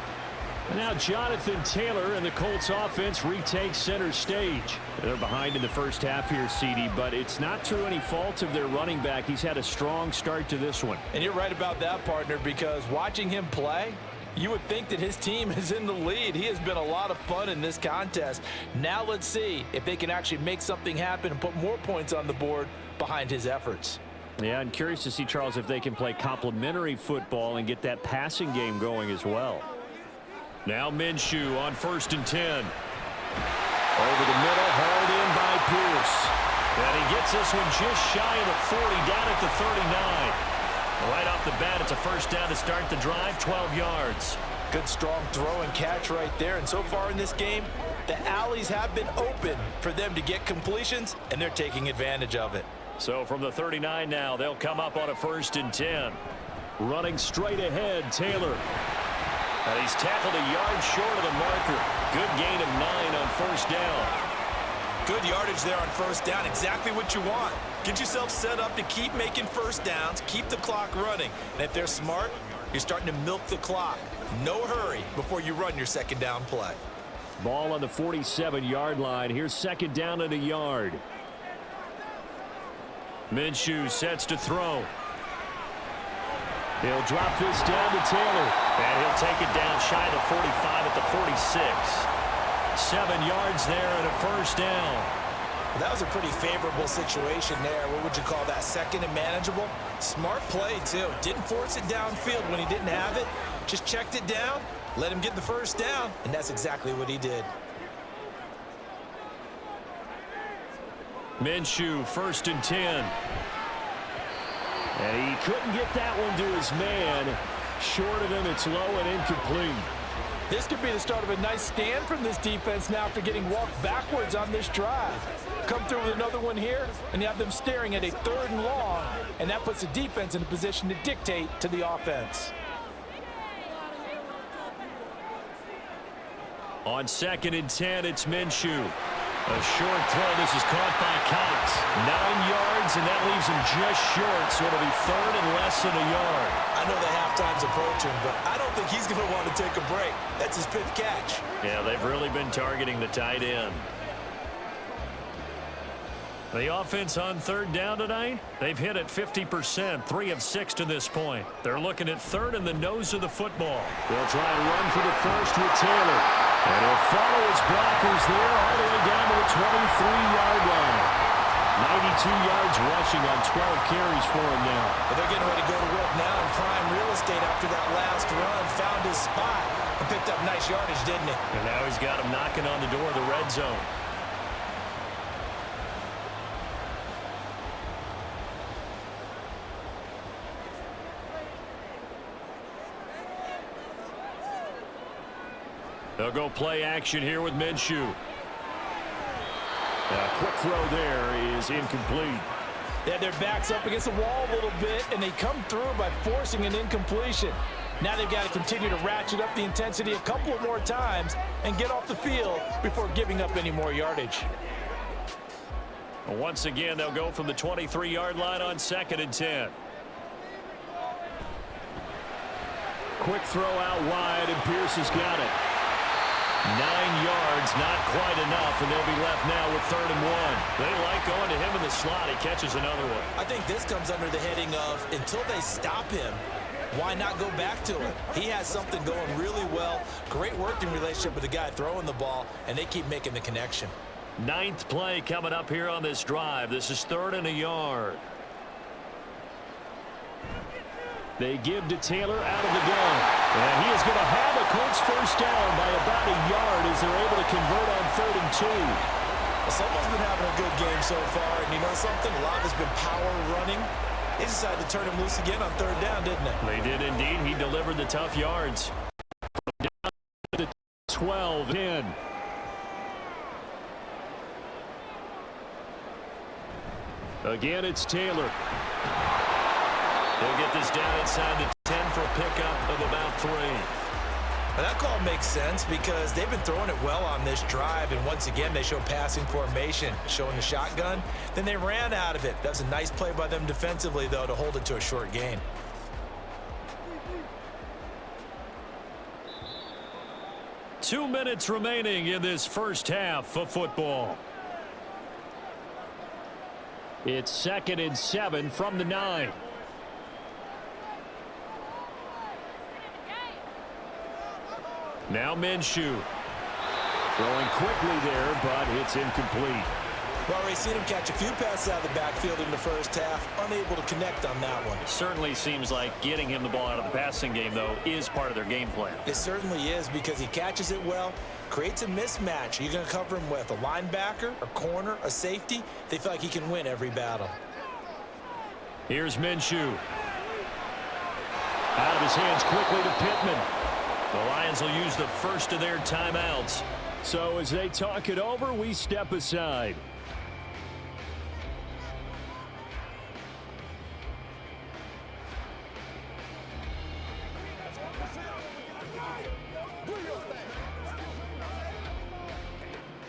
And now Jonathan Taylor and the Colts offense retake center stage. They're behind in the first half here, CD, but it's not through any fault of their running back. He's had a strong start to this one. And you're right about that, partner, because watching him play, you would think that his team is in the lead. He has been a lot of fun in this contest. Now let's see if they can actually make something happen and put more points on the board behind his efforts. Yeah, I'm curious to see, Charles, if they can play complementary football and get that passing game going as well. Now Minshew on 1st and 10. Over the middle, hauled in by Pierce. And he gets this one just shy of the 40, down at the 39. Right off the bat, it's a first down to start the drive, 12 yards. Good strong throw and catch right there. And so far in this game, the alleys have been open for them to get completions, and they're taking advantage of it. So from the 39 now, they'll come up on a 1st and 10. Running straight ahead, Taylor. And he's tackled a yard short of the marker. Good gain of 9 on 1st down. Good yardage there on 1st down. Exactly what you want. Get yourself set up to keep making 1st downs, keep the clock running. And if they're smart, you're starting to milk the clock. No hurry before you run your 2nd down play. Ball on the 47-yard line. Here's 2nd down and a yard. Minshew sets to throw. He'll drop this down to Taylor. And he'll take it down shy of the 45 at the 46. 7 yards there and a 1st down. Well, that was a pretty favorable situation there. What would you call that? 2nd and manageable? Smart play, too. Didn't force it downfield when he didn't have it. Just checked it down, let him get the 1st down, and that's exactly what he did. Minshew, 1st and 10. And he couldn't get that one to his man. Short of him, it's low and incomplete. This could be the start of a nice stand from this defense now after getting walked backwards on this drive. Come through with another one here, and you have them staring at a 3rd and long, and that puts the defense in a position to dictate to the offense. On 2nd and 10, it's Minshew. A short throw. This is caught by Cox. 9 yards, and that leaves him just short, so it'll be 3rd and less than a yard. I know the halftime's approaching, but I don't think he's going to want to take a break. That's his 5th catch. Yeah, they've really been targeting the tight end. The offense on 3rd down tonight, they've hit it 50%, 3 of 6 to this point. They're looking at 3rd in the nose of the football. They'll try and run for the 1st with Taylor. And he'll follow his blockers there all the way down to the 23-yard line. 92 yards rushing on 12 carries for him now. But they're getting ready to go to work now in prime real estate after that last run. Found his spot and picked up nice yardage, didn't he? And now he's got him knocking on the door of the red zone. They'll go play action here with Minshew. A quick throw there is incomplete. They had their backs up against the wall a little bit, and they come through by forcing an incompletion. Now they've got to continue to ratchet up the intensity a couple of more times and get off the field before giving up any more yardage. Once again, they'll go from the 23-yard line on 2nd and 10. Quick throw out wide, and Pierce has got it. 9 yards, not quite enough, and they'll be left now with 3rd and 1. They like going to him in the slot. He catches another one. I think this comes under the heading of until they stop him, why not go back to him? He has something going really well. Great working relationship with the guy throwing the ball, and they keep making the connection. 9th play coming up here on this drive. This is 3rd and a yard. They give to Taylor out of the gun. And he is going to have a Colts first down by about a yard as they're able to convert on 3rd and 2. Someone's been having a good game so far, and you know something? A lot has been power running. They decided to turn him loose again on 3rd down, didn't they? They did indeed. He delivered the tough yards. Down to 12-10. Again, it's Taylor. They'll get this down inside the 10 for a pickup of about 3. Now that call makes sense because they've been throwing it well on this drive, and once again they show passing formation, showing the shotgun. Then they ran out of it. That was a nice play by them defensively, though, to hold it to a short gain. Two minutes remaining in this first half of football. It's 2nd and 7 from the 9. Now Minshew. Throwing quickly there, but it's incomplete. Well, we've seen him catch a few passes out of the backfield in the first half, unable to connect on that one. Certainly seems like getting him the ball out of the passing game, though, is part of their game plan. It certainly is because he catches it well, creates a mismatch. You're going to cover him with a linebacker, a corner, a safety. They feel like he can win every battle. Here's Minshew. Out of his hands quickly to Pittman. The Lions will use the first of their timeouts. So as they talk it over, we step aside.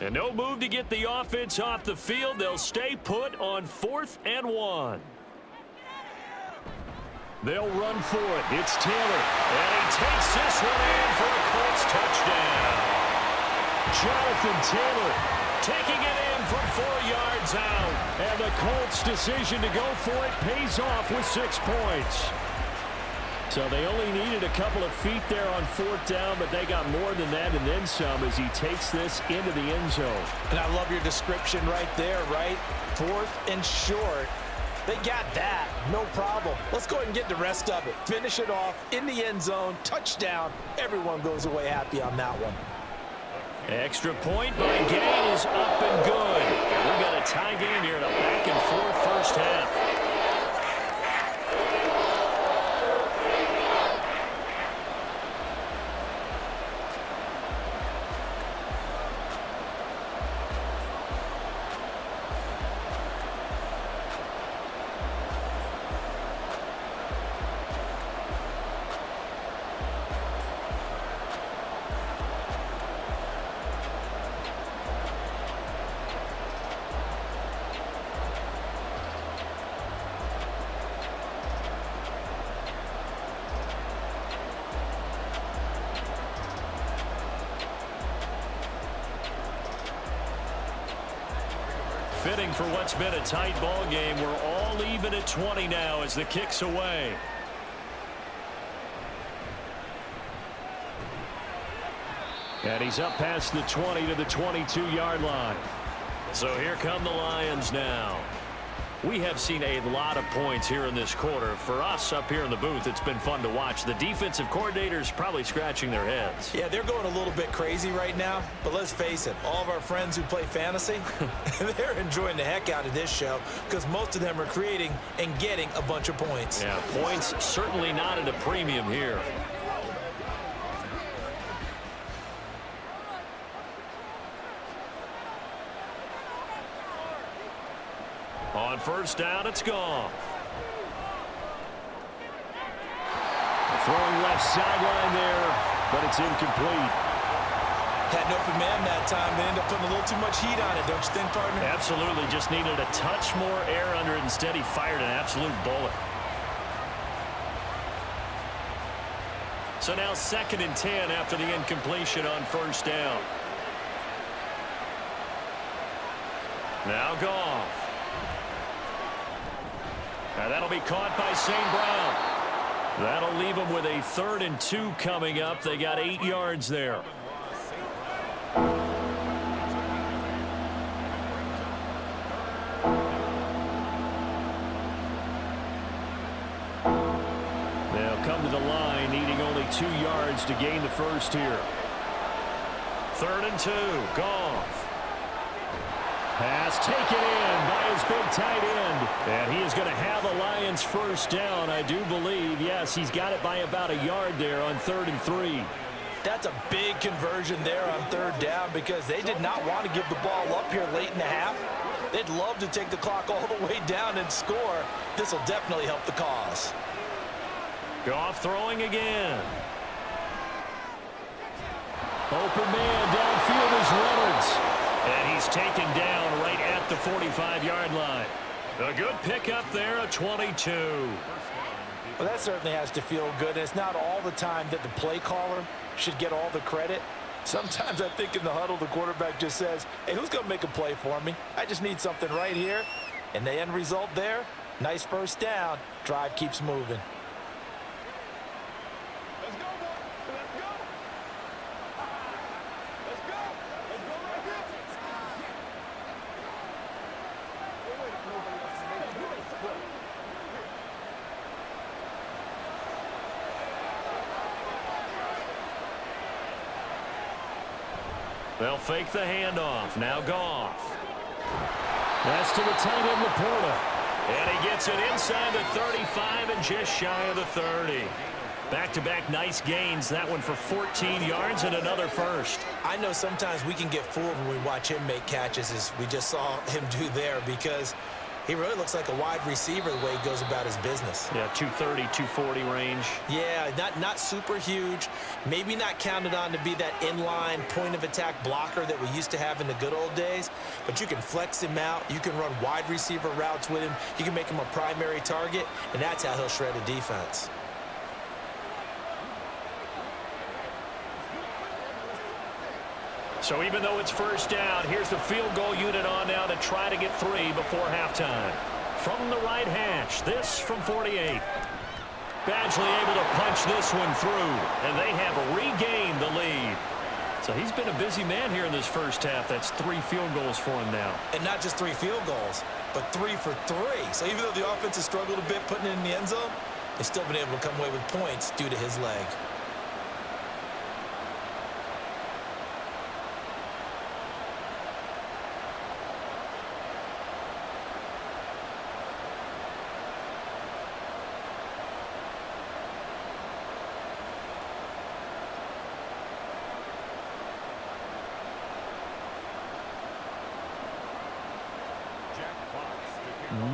And no move to get the offense off the field. They'll stay put on 4th and 1. They'll run for it. It's Taylor. And he takes this one in for a Colts touchdown. Jonathan Taylor taking it in from 4 yards out. And the Colts' decision to go for it pays off with 6 points. So they only needed a couple of feet there on 4th down, but they got more than that and then some as he takes this into the end zone. And I love your description right there, right? 4th and short. They got that. No problem. Let's go ahead and get the rest of it. Finish it off in the end zone. Touchdown. Everyone goes away happy on that one. Extra point by Gay is up and good. We've got a tie game here in a back-and-forth first half. Fitting for what's been a tight ball game. We're all even at 20 now as the kick's away. And he's up past the 20 to the 22-yard line. So here come the Lions now. We have seen a lot of points here in this quarter. For us up here in the booth, it's been fun to watch. The defensive coordinators probably scratching their heads. Yeah, they're going a little bit crazy right now. But let's face it, all of our friends who play fantasy, they're enjoying the heck out of this show because most of them are creating and getting a bunch of points. Yeah, points certainly not at a premium here. On first down, it's Goff. Throwing left sideline there, but it's incomplete. Had an open man that time. They ended up putting a little too much heat on it, don't you think, partner? Absolutely. Just needed a touch more air under it. Instead, he fired an absolute bullet. So now 2nd and 10 after the incompletion on first down. Now Goff. Now that'll be caught by St. Brown. That'll leave them with a 3rd and 2 coming up. They got 8 yards there. They'll come to the line, needing only 2 yards to gain the first here. 3rd and 2, Goff. Pass taken in by his big tight end. And he is going to have the Lions first down, I do believe. Yes, he's got it by about a yard there on 3rd and 3. That's a big conversion there on 3rd down because they did not want to give the ball up here late in the half. They'd love to take the clock all the way down and score. This will definitely help the cause. Goff throwing again. Open man downfield is Reynolds. And he's taken down right at the 45-yard line. A good pickup there, a 22. Well, that certainly has to feel good. And it's not all the time that the play caller should get all the credit. Sometimes I think in the huddle, the quarterback just says, hey, who's going to make a play for me? I just need something right here. And the end result there, nice first down. Drive keeps moving. They'll fake the handoff. Now Goff. That's to the tight end, Laporta. And he gets it inside the 35 and just shy of the 30. Back-to-back nice gains. That one for 14 yards and another first. I know sometimes we can get fooled when we watch him make catches, as we just saw him do there, because he really looks like a wide receiver the way he goes about his business. Yeah, 230, 240 range. Yeah, not super huge. Maybe not counted on to be that inline point-of-attack blocker that we used to have in the good old days. But you can flex him out. You can run wide receiver routes with him. You can make him a primary target, and that's how he'll shred a defense. So even though it's first down, here's the field goal unit on now to try to get 3 before halftime. From the right hash, this from 48. Badgley able to punch this one through, and they have regained the lead. So he's been a busy man here in this first half. That's 3 field goals for him now. And not just 3 field goals, but 3 for 3. So even though the offense has struggled a bit putting it in the end zone, they've still been able to come away with points due to his leg.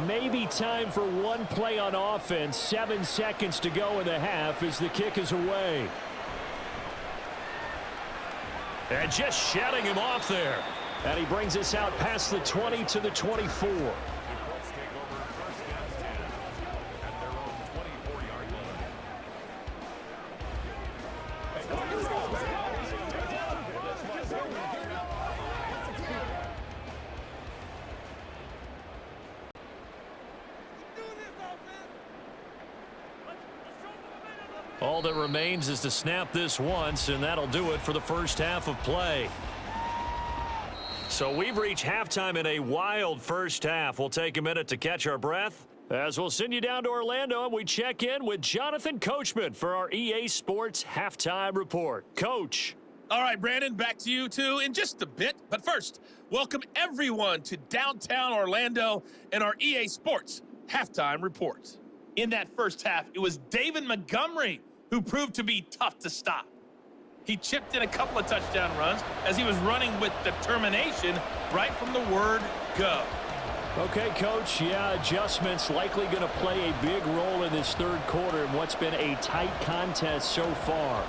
Maybe time for one play on offense. 7 seconds to go in the half as the kick is away. And just shutting him off there. And he brings us out past the 20 to the 24. All that remains is to snap this once, and that'll do it for the first half of play. So we've reached halftime in a wild first half. We'll take a minute to catch our breath as we'll send you down to Orlando, and we check in with Jonathan Coachman for our EA Sports Halftime Report. Coach. All right, Brandon, back to you two in just a bit. But first, welcome everyone to downtown Orlando and our EA Sports Halftime Report. In that first half, it was David Montgomery who proved to be tough to stop. He chipped in a couple of touchdown runs as he was running with determination right from the word go. Okay, Coach, yeah, adjustments likely going to play a big role in this third quarter in what's been a tight contest so far.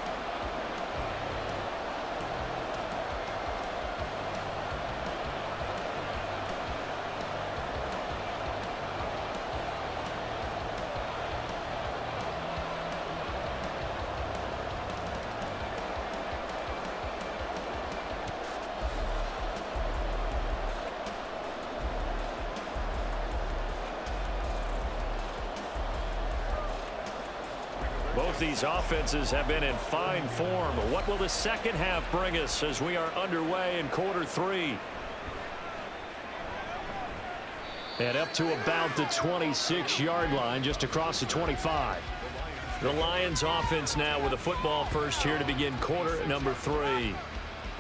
Both these offenses have been in fine form. What will the second half bring us as we are underway in quarter three? And up to about the 26-yard line, just across the 25. The Lions offense now with a football first here to begin quarter number 3.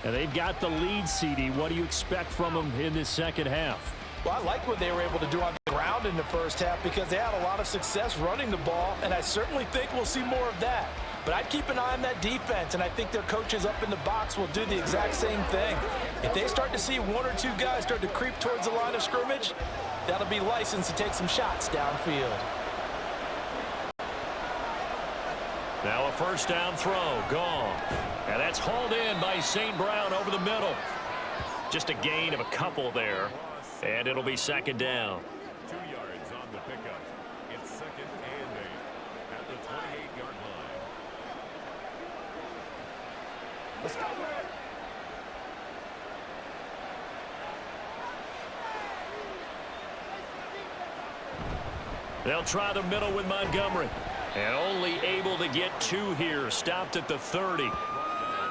And they've got the lead, CD. What do you expect from them in this second half? Well, I like what they were able to do on the ground in the first half because they had a lot of success running the ball, and I certainly think we'll see more of that. But I'd keep an eye on that defense, and I think their coaches up in the box will do the exact same thing. If they start to see one or two guys start to creep towards the line of scrimmage, that'll be licensed to take some shots downfield. Now a first down throw, gone. And that's hauled in by St. Brown over the middle. Just a gain of a couple there. And it'll be second down. 2 yards on the pickup. It's second and 8 at the 28-yard line. Let's go. They'll try the middle with Montgomery. And only able to get 2 here. Stopped at the 30.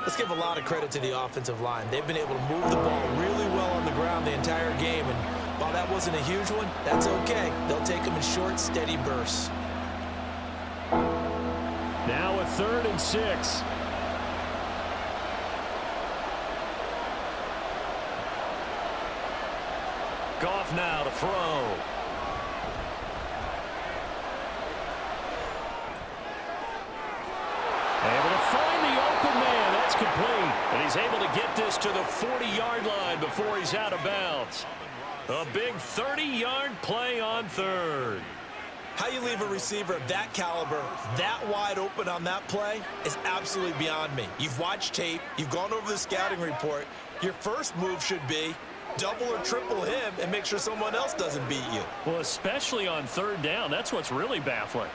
Let's give a lot of credit to the offensive line. They've been able to move the ball really well on the ground the entire game. And while that wasn't a huge one, that's okay. They'll take them in short, steady bursts. Now a 3rd and 6. Goff now to throw. Able to find the open man. That's complete. And he's able to get this to the 40-yard line before he's out of bounds. A big 30-yard play on 3rd. How you leave a receiver of that caliber that wide open on that play is absolutely beyond me. You've watched tape. You've gone over the scouting report. Your first move should be double or triple him and make sure someone else doesn't beat you. Well, especially on 3rd down. That's what's really baffling.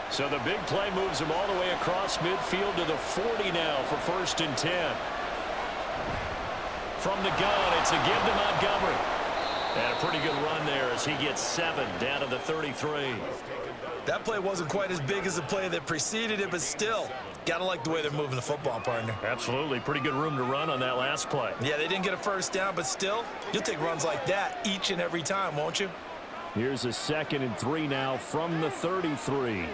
So the big play moves him all the way across midfield to the 40 now for 1st and 10. From the gun, it's a give to Montgomery. And a pretty good run there as he gets 7 down to the 33. That play wasn't quite as big as the play that preceded it, but still, gotta like the way they're moving the football, partner. Absolutely. Pretty good room to run on that last play. Yeah, they didn't get a first down, but still, you'll take runs like that each and every time, won't you? Here's a 2nd and 3 now from the 33.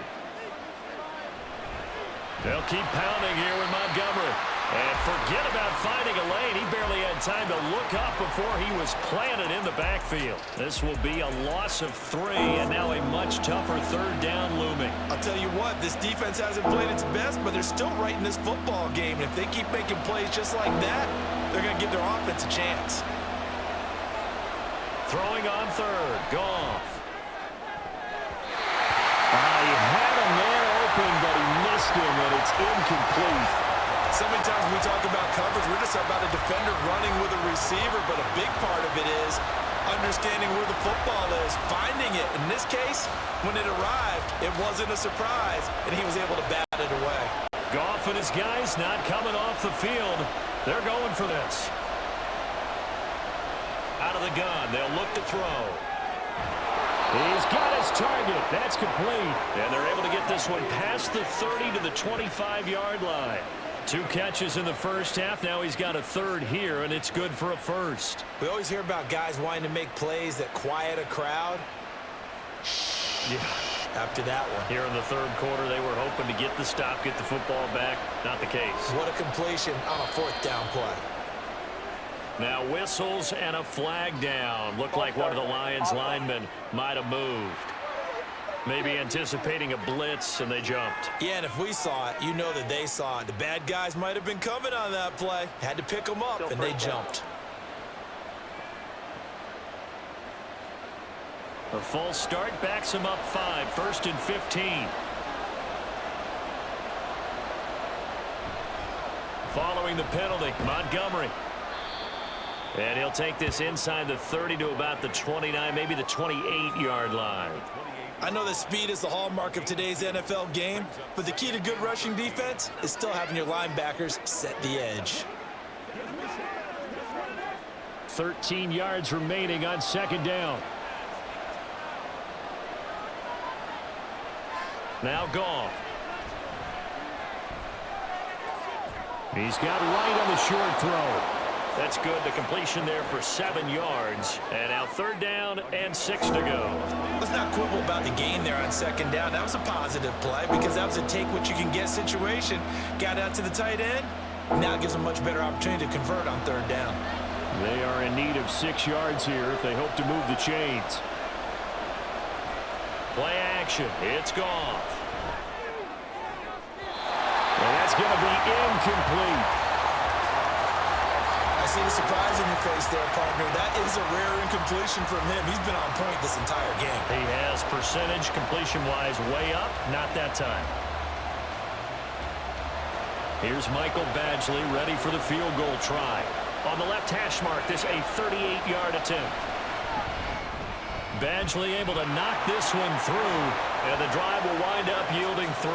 They'll keep pounding here with Montgomery. And forget about finding a lane. He barely had time to look up before he was planted in the backfield. This will be a loss of 3, and now a much tougher 3rd down looming. I'll tell you what, this defense hasn't played its best, but they're still right in this football game. And if they keep making plays just like that, they're going to give their offense a chance. Throwing on 3rd. Goff. He had a man open, but he missed him, and it's incomplete. So many times when we talk about coverage, we're just about a defender running with a receiver, but a big part of it is understanding where the football is, finding it. In this case, when it arrived, it wasn't a surprise, and he was able to bat it away. Goff and his guys not coming off the field. They're going for this. Out of the gun, they'll look to throw. He's got his target. That's complete. And they're able to get this one past the 30 to the 25-yard line. 2 catches in the first half. Now he's got a 3rd here, and it's good for a 1st. We always hear about guys wanting to make plays that quiet a crowd. Yeah. After that one. Here in the 3rd quarter, they were hoping to get the stop, get the football back. Not the case. What a completion on a 4th down play. Now whistles and a flag down. Looked like one of the Lions linemen might have moved. Maybe anticipating a blitz, and they jumped. Yeah, and if we saw it, you know that they saw it. The bad guys might have been coming on that play. Had to pick them up, and they jumped. A false start backs him up 5, 1st and 15. Following the penalty, Montgomery. And he'll take this inside the 30 to about the 29, maybe the 28-yard line. I know that speed is the hallmark of today's NFL game, but the key to good rushing defense is still having your linebackers set the edge. 13 yards remaining on 2nd down. Now Goff. He's got right on the short throw. That's good. The completion there for 7 yards. And now 3rd down and 6 to go. Let's not quibble about the gain there on 2nd down. That was a positive play because that was a take-what-you-can-get situation. Got out to the tight end. Now it gives them a much better opportunity to convert on 3rd down. They are in need of 6 yards here if they hope to move the chains. Play action. It's Goff. And that's going to be incomplete. I see the surprise in your face there, partner. That is a rare incompletion from him. He's been on point this entire game. He has percentage completion-wise way up. Not that time. Here's Michael Badgley ready for the field goal try. On the left hash mark, this a 38-yard attempt. Badgley able to knock this one through, and the drive will wind up yielding 3.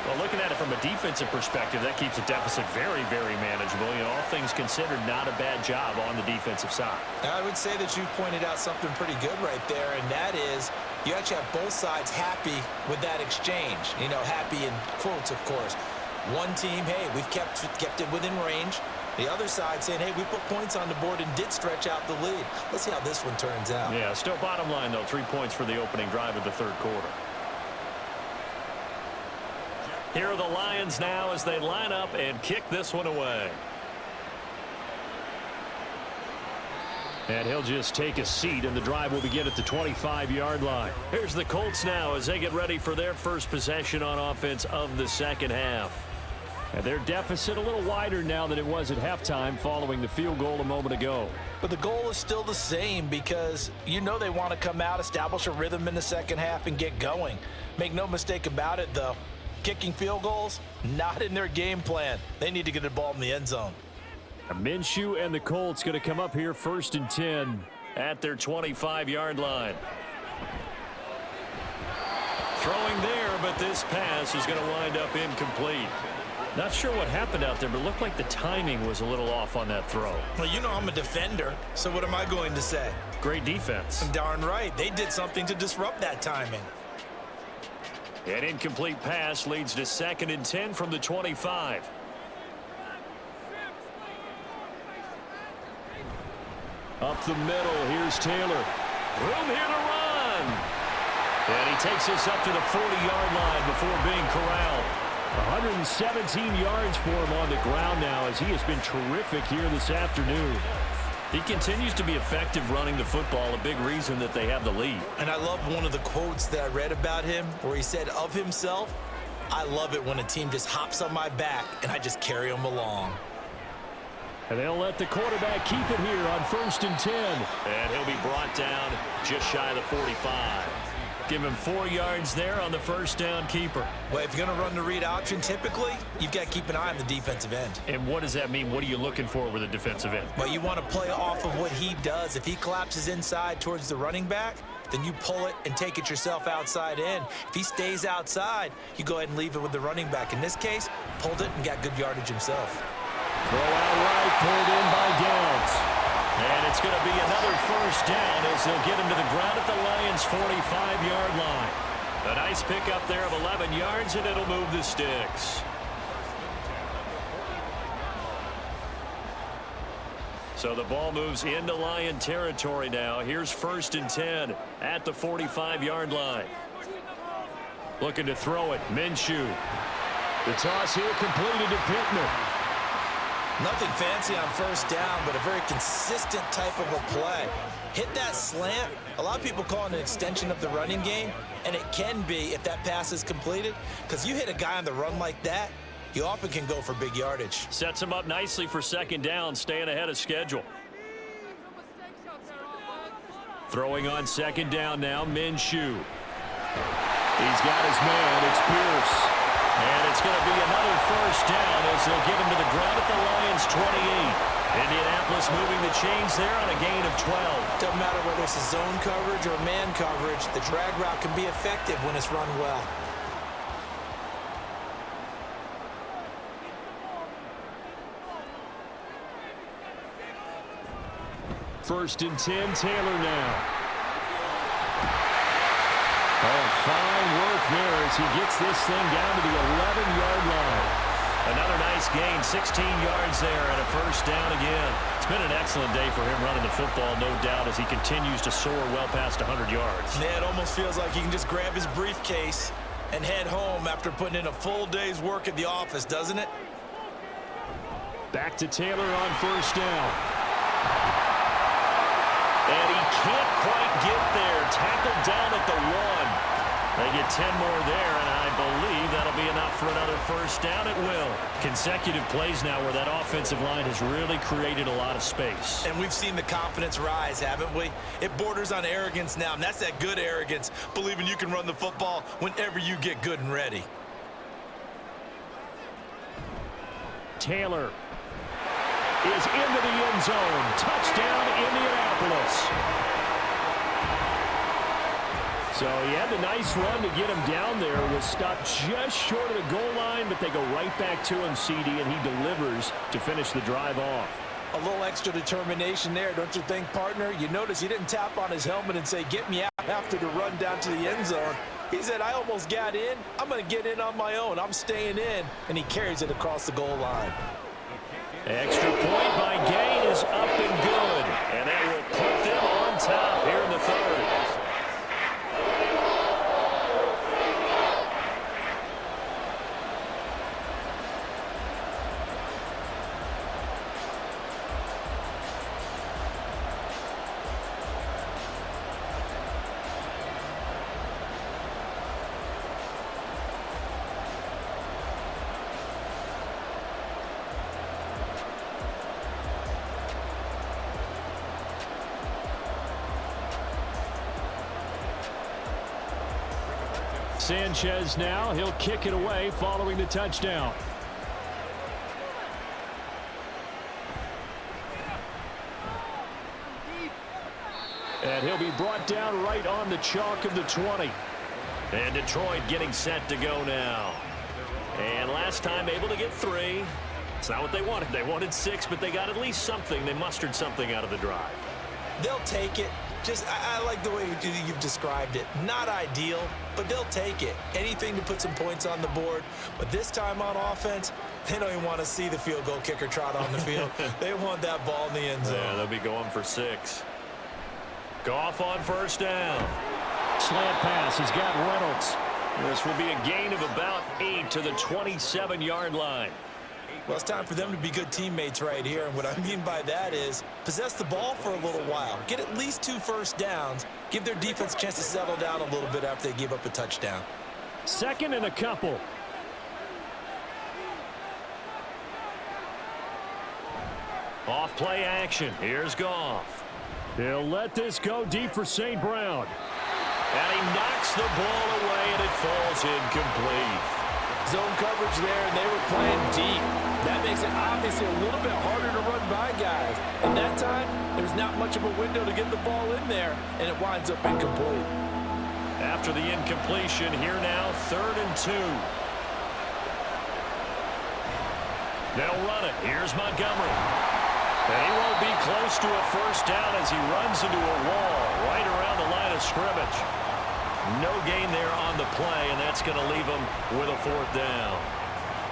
Well, looking at it from a defensive perspective, that keeps the deficit very, very manageable. You know, all things considered, not a bad job on the defensive side. I would say that you've pointed out something pretty good right there, and that is you actually have both sides happy with that exchange. You know, happy in quotes, of course. One team, hey, we've kept it within range. The other side saying, hey, we put points on the board and did stretch out the lead. Let's see how this one turns out. Yeah, still bottom line, though, 3 points for the opening drive of the 3rd quarter. Here are the Lions now as they line up and kick this one away. And he'll just take a seat, and the drive will begin at the 25-yard line. Here's the Colts now as they get ready for their first possession on offense of the 2nd half. And their deficit a little wider now than it was at halftime following the field goal a moment ago. But the goal is still the same because you know they want to come out, establish a rhythm in the 2nd half, and get going. Make no mistake about it, though. Kicking field goals, not in their game plan. They need to get the ball in the end zone. Minshew and the Colts going to come up here 1st and 10 at their 25-yard line. Throwing there, but this pass is going to wind up incomplete. Not sure what happened out there, but it looked like the timing was a little off on that throw. Well, you know I'm a defender, so what am I going to say? Great defense. Darn right. They did something to disrupt that timing. An incomplete pass leads to 2nd and 10 from the 25. Up the middle, here's Taylor. Room here to run. And he takes us up to the 40-yard line before being corralled. 117 yards for him on the ground now as he has been terrific here this afternoon. He continues to be effective running the football, a big reason that they have the lead. And I love one of the quotes that I read about him where he said of himself, I love it when a team just hops on my back and I just carry them along. And they'll let the quarterback keep it here on 1st and 10. And he'll be brought down just shy of the 45. Give him 4 yards there on the 1st down keeper. Well, if you're going to run the read option, typically, you've got to keep an eye on the defensive end. And what does that mean? What are you looking for with a defensive end? Well, you want to play off of what he does. If he collapses inside towards the running back, then you pull it and take it yourself outside in. If he stays outside, you go ahead and leave it with the running back. In this case, pulled it and got good yardage himself. Throw out right, pulled in by Downs. And it's going to be another 1st down as they'll get him to the ground at the Lions' 45-yard line. A nice pickup there of 11 yards, and it'll move the sticks. So the ball moves into Lion territory now. Here's 1st and 10 at the 45-yard line. Looking to throw it, Minshew. The toss here completed to Pittman. Nothing fancy on 1st down, but a very consistent type of a play. Hit that slant. A lot of people call it an extension of the running game, and it can be if that pass is completed, because you hit a guy on the run like that, you often can go for big yardage. Sets him up nicely for 2nd down, staying ahead of schedule. Throwing on second down now, Minshew. He's got his man, it's Pierce. And it's going to be another first down as they'll get him to the ground at the Lions' 28. Indianapolis moving the chains there on a gain of 12. Doesn't matter whether it's a zone coverage or man coverage, the drag route can be effective when it's run well. First and 10, Taylor now. Oh, fine work there as he gets this thing down to the 11-yard line. Another nice gain, 16 yards there and a first down again. It's been an excellent day for him running the football, no doubt, as he continues to soar well past 100 yards. Yeah, it almost feels like he can just grab his briefcase and head home after putting in a full day's work at the office, doesn't it? Back to Taylor on first down. And he can't quite get there. Tackled down at the 1. They get 10 more there, and I believe that'll be enough for another first down. It will. Consecutive plays now where that offensive line has really created a lot of space. And we've seen the confidence rise, haven't we? It borders on arrogance now, and that's that good arrogance, believing you can run the football whenever you get good and ready. Taylor is into the end zone. Touchdown, Indianapolis. So he had the nice run to get him down there. Was stopped just short of the goal line, but they go right back to him, CD, and he delivers to finish the drive off. A little extra determination there, don't you think, partner? You notice he didn't tap on his helmet and say, get me out after the run down to the end zone. He said, I almost got in. I'm going to get in on my own. I'm staying in. And he carries it across the goal line. Extra point by Gay is up and good. And that will put them on top here in the third. Sanchez now, he'll kick it away following the touchdown. And he'll be brought down right on the chalk of the 20. And Detroit getting set to go now. And last time able to get 3. It's not what they wanted. They wanted 6, but they got at least something. They mustered something out of the drive. They'll take it. I like the way you've described it. Not ideal, but they'll take it. Anything to put some points on the board. But this time on offense, they don't even want to see the field goal kicker trot on the field. They want that ball in the end zone. Yeah, they'll be going for 6. Goff on first down. Slant pass. He's got Reynolds. This will be a gain of about 8 to the 27-yard line. Well, it's time for them to be good teammates right here. And what I mean by that is possess the ball for a little while. Get at least 2 first downs. Give their defense a chance to settle down a little bit after they give up a touchdown. Second and a couple. Off play action. Here's Goff. He'll let this go deep for St. Brown. And he knocks the ball away, and it falls incomplete. Zone coverage there, and they were playing deep. That makes it obviously a little bit harder to run by guys. And that time, there's not much of a window to get the ball in there, and it winds up incomplete. After the incompletion, here now, 3rd and 2. They'll run it. Here's Montgomery. And he won't be close to a first down as he runs into a wall right around the line of scrimmage. No gain there on the play, and that's going to leave him with a 4th down.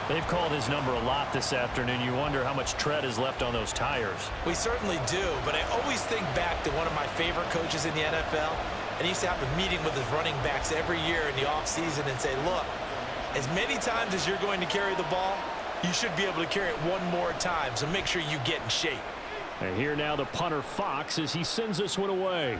They've called his number a lot this afternoon. You wonder how much tread is left on those tires. We certainly do, but I always think back to one of my favorite coaches in the NFL, and he used to have a meeting with his running backs every year in the offseason and say, look, as many times as you're going to carry the ball, you should be able to carry it one more time, so make sure you get in shape. And here now the punter Fox as he sends this one away.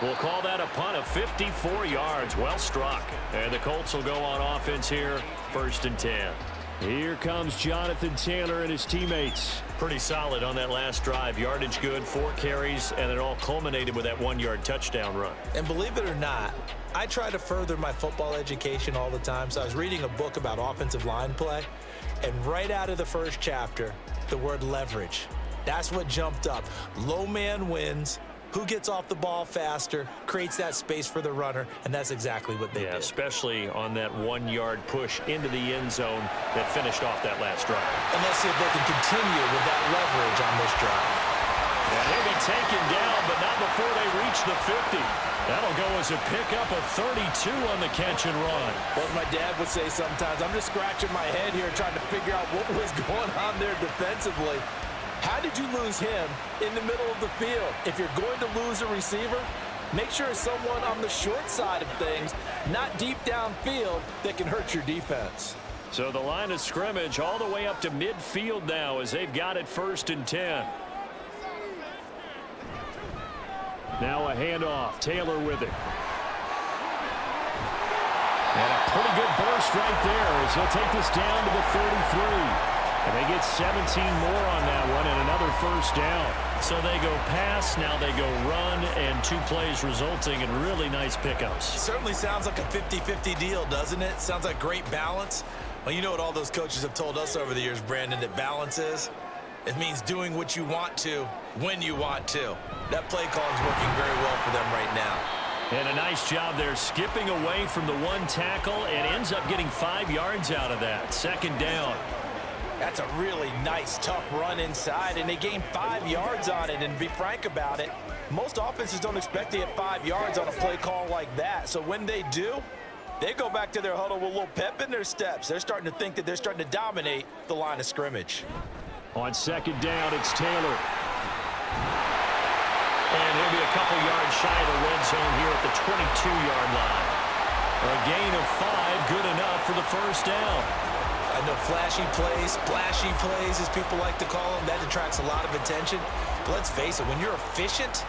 We'll call that a punt of 54 yards. Well struck. And the Colts will go on offense here, 1st and 10. Here comes Jonathan Taylor and his teammates. Pretty solid on that last drive. Yardage good, 4 carries, and it all culminated with that 1-yard touchdown run. And believe it or not, I try to further my football education all the time. So I was reading a book about offensive line play, and right out of the first chapter, the word leverage. That's what jumped up. Low man wins. Who gets off the ball faster, creates that space for the runner, and that's exactly what they did. Especially on that 1-yard push into the end zone that finished off that last drive. And let's see if they can continue with that leverage on this drive. And he'll be taken down, but not before they reach the 50. That'll go as a pickup of 32 on the catch and run. Well, as my dad would say sometimes, I'm just scratching my head here trying to figure out what was going on there defensively. How did you lose him in the middle of the field? If you're going to lose a receiver, make sure it's someone on the short side of things, not deep downfield, that can hurt your defense. So the line of scrimmage all the way up to midfield now as they've got it 1st and 10. Now a handoff. Taylor with it. And a pretty good burst right there as he'll take this down to the 33. And they get 17 more on that one and another 1st down. So they go pass, now they go run, and 2 plays resulting in really nice pickups. Certainly sounds like a 50-50 deal, doesn't it? Sounds like great balance. Well, you know what all those coaches have told us over the years, Brandon, that balance is? It means doing what you want to when you want to. That play call is working very well for them right now. And a nice job there skipping away from the 1 tackle and ends up getting 5 yards out of that. 2nd down. That's a really nice, tough run inside, and they gained 5 yards on it. And to be frank about it, most offenses don't expect to get 5 yards on a play call like that. So when they do, they go back to their huddle with a little pep in their steps. They're starting to think that they're starting to dominate the line of scrimmage. On 2nd down, it's Taylor. And he'll be a couple yards shy of the red zone here at the 22-yard line. A gain of 5, good enough for the 1st down. I know flashy plays, splashy plays, as people like to call them, that attracts a lot of attention. But let's face it, when you're efficient,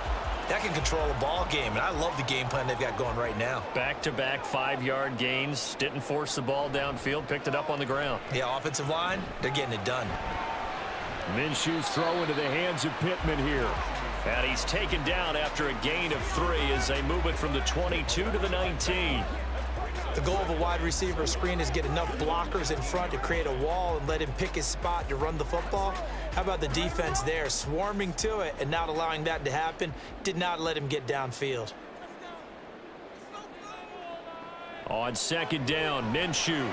that can control a ball game. And I love the game plan they've got going right now. Back-to-back 5-yard gains. Didn't force the ball downfield. Picked it up on the ground. Yeah, offensive line, they're getting it done. Minshew's throw into the hands of Pittman here. And he's taken down after a gain of 3 as they move it from the 22 to the 19. The goal of a wide receiver screen is get enough blockers in front to create a wall and let him pick his spot to run the football. How about the defense there, swarming to it and not allowing that to happen? Did not let him get downfield. On 2nd down, Minshew.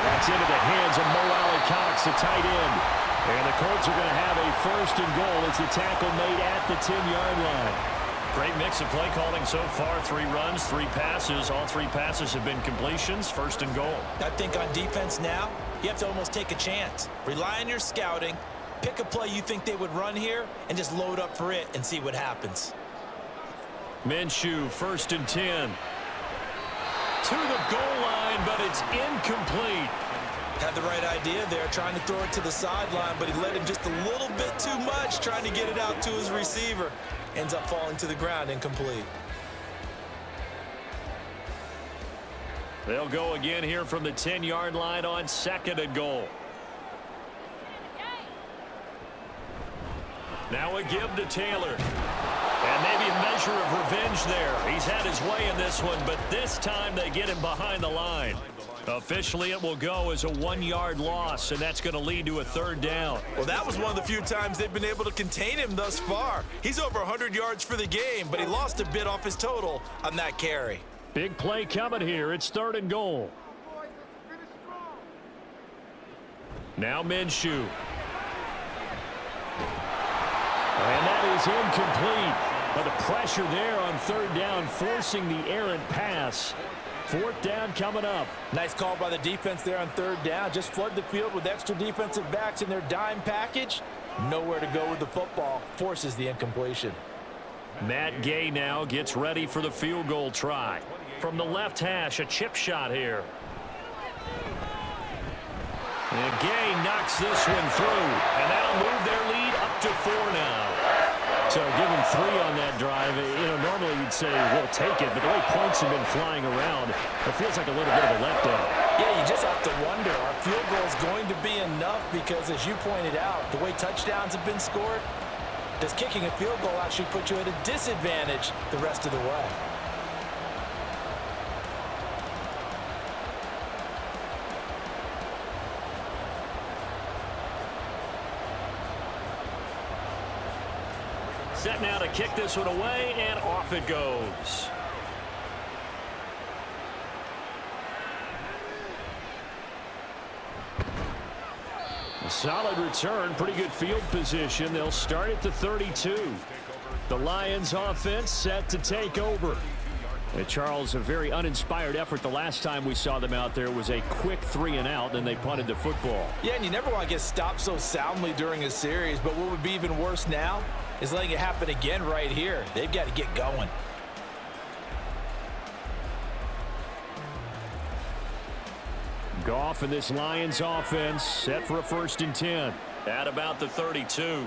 That's into the hands of Mo Alley-Cox, the tight end. And the Colts are going to have a 1st and goal as the tackle made at the 10-yard line. Great mix of play calling so far. 3 runs, 3 passes. All 3 passes have been completions. 1st and goal. I think on defense now, you have to almost take a chance. Rely on your scouting. Pick a play you think they would run here and just load up for it and see what happens. Minshew, 1st and 10. To the goal line, but it's incomplete. Had the right idea there, trying to throw it to the sideline, but he let him just a little bit too much, trying to get it out to his receiver. Ends up falling to the ground, incomplete. They'll go again here from the 10-yard line on 2nd and goal. Now a give to Taylor. And maybe a measure of revenge there. He's had his way in this one, but this time they get him behind the line. Officially, it will go as a 1-yard loss, and that's going to lead to a 3rd down. Well, that was one of the few times they've been able to contain him thus far. He's over 100 yards for the game, but he lost a bit off his total on that carry. Big play coming here. It's 3rd and goal. Now Minshew. And that is incomplete. But the pressure there on 3rd down, forcing the errant pass. 4th down coming up. Nice call by the defense there on 3rd down. Just flood the field with extra defensive backs in their dime package. Nowhere to go with the football. Forces the incompletion. Matt Gay now gets ready for the field goal try. From the left hash, a chip shot here. And Gay knocks this one through. And that'll move their lead up to 4 now. So give him 3 on that drive. You know, normally you'd say, we'll take it. But the way points have been flying around, it feels like a little bit of a letdown. Yeah, you just have to wonder, are field goals going to be enough? Because as you pointed out, the way touchdowns have been scored, does kicking a field goal actually put you at a disadvantage the rest of the way? Set now to kick this one away, and off it goes. A solid return, pretty good field position. They'll start at the 32. The Lions offense set to take over. And Charles, a very uninspired effort. The last time we saw them out there was a quick 3-and-out, and they punted the football. Yeah, and you never want to get stopped so soundly during a series, but what would be even worse now is letting it happen again right here. They've got to get going. Goff and this Lions offense set for a 1st and 10. At about the 32.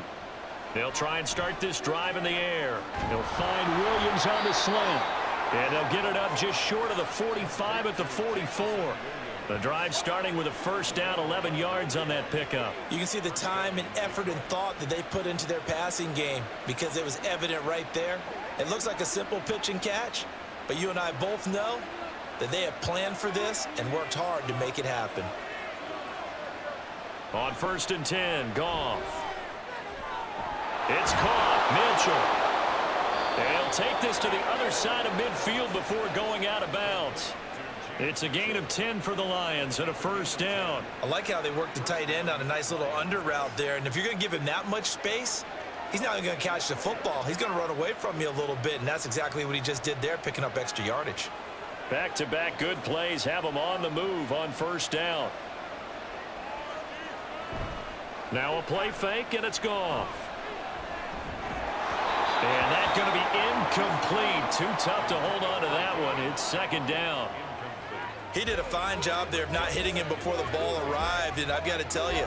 They'll try and start this drive in the air. They'll find Williams on the slant. And they'll get it up just short of the 45 at the 44. The drive starting with a 1st down, 11 yards on that pickup. You can see the time and effort and thought that they've put into their passing game because it was evident right there. It looks like a simple pitch and catch, but you and I both know that they have planned for this and worked hard to make it happen. On 1st and 10, Goff. It's caught. Mitchell. They'll take this to the other side of midfield before going out of bounds. It's a gain of 10 for the Lions and a 1st down. I like how they worked the tight end on a nice little under route there. And if you're going to give him that much space, he's not going to catch the football. He's going to run away from you a little bit, and that's exactly what he just did there, picking up extra yardage. Back-to-back good plays have them on the move on 1st down. Now a play fake, and it's Goff. And that's going to be incomplete. Too tough to hold on to that one. It's 2nd down. He did a fine job there of not hitting him before the ball arrived, and I've got to tell you,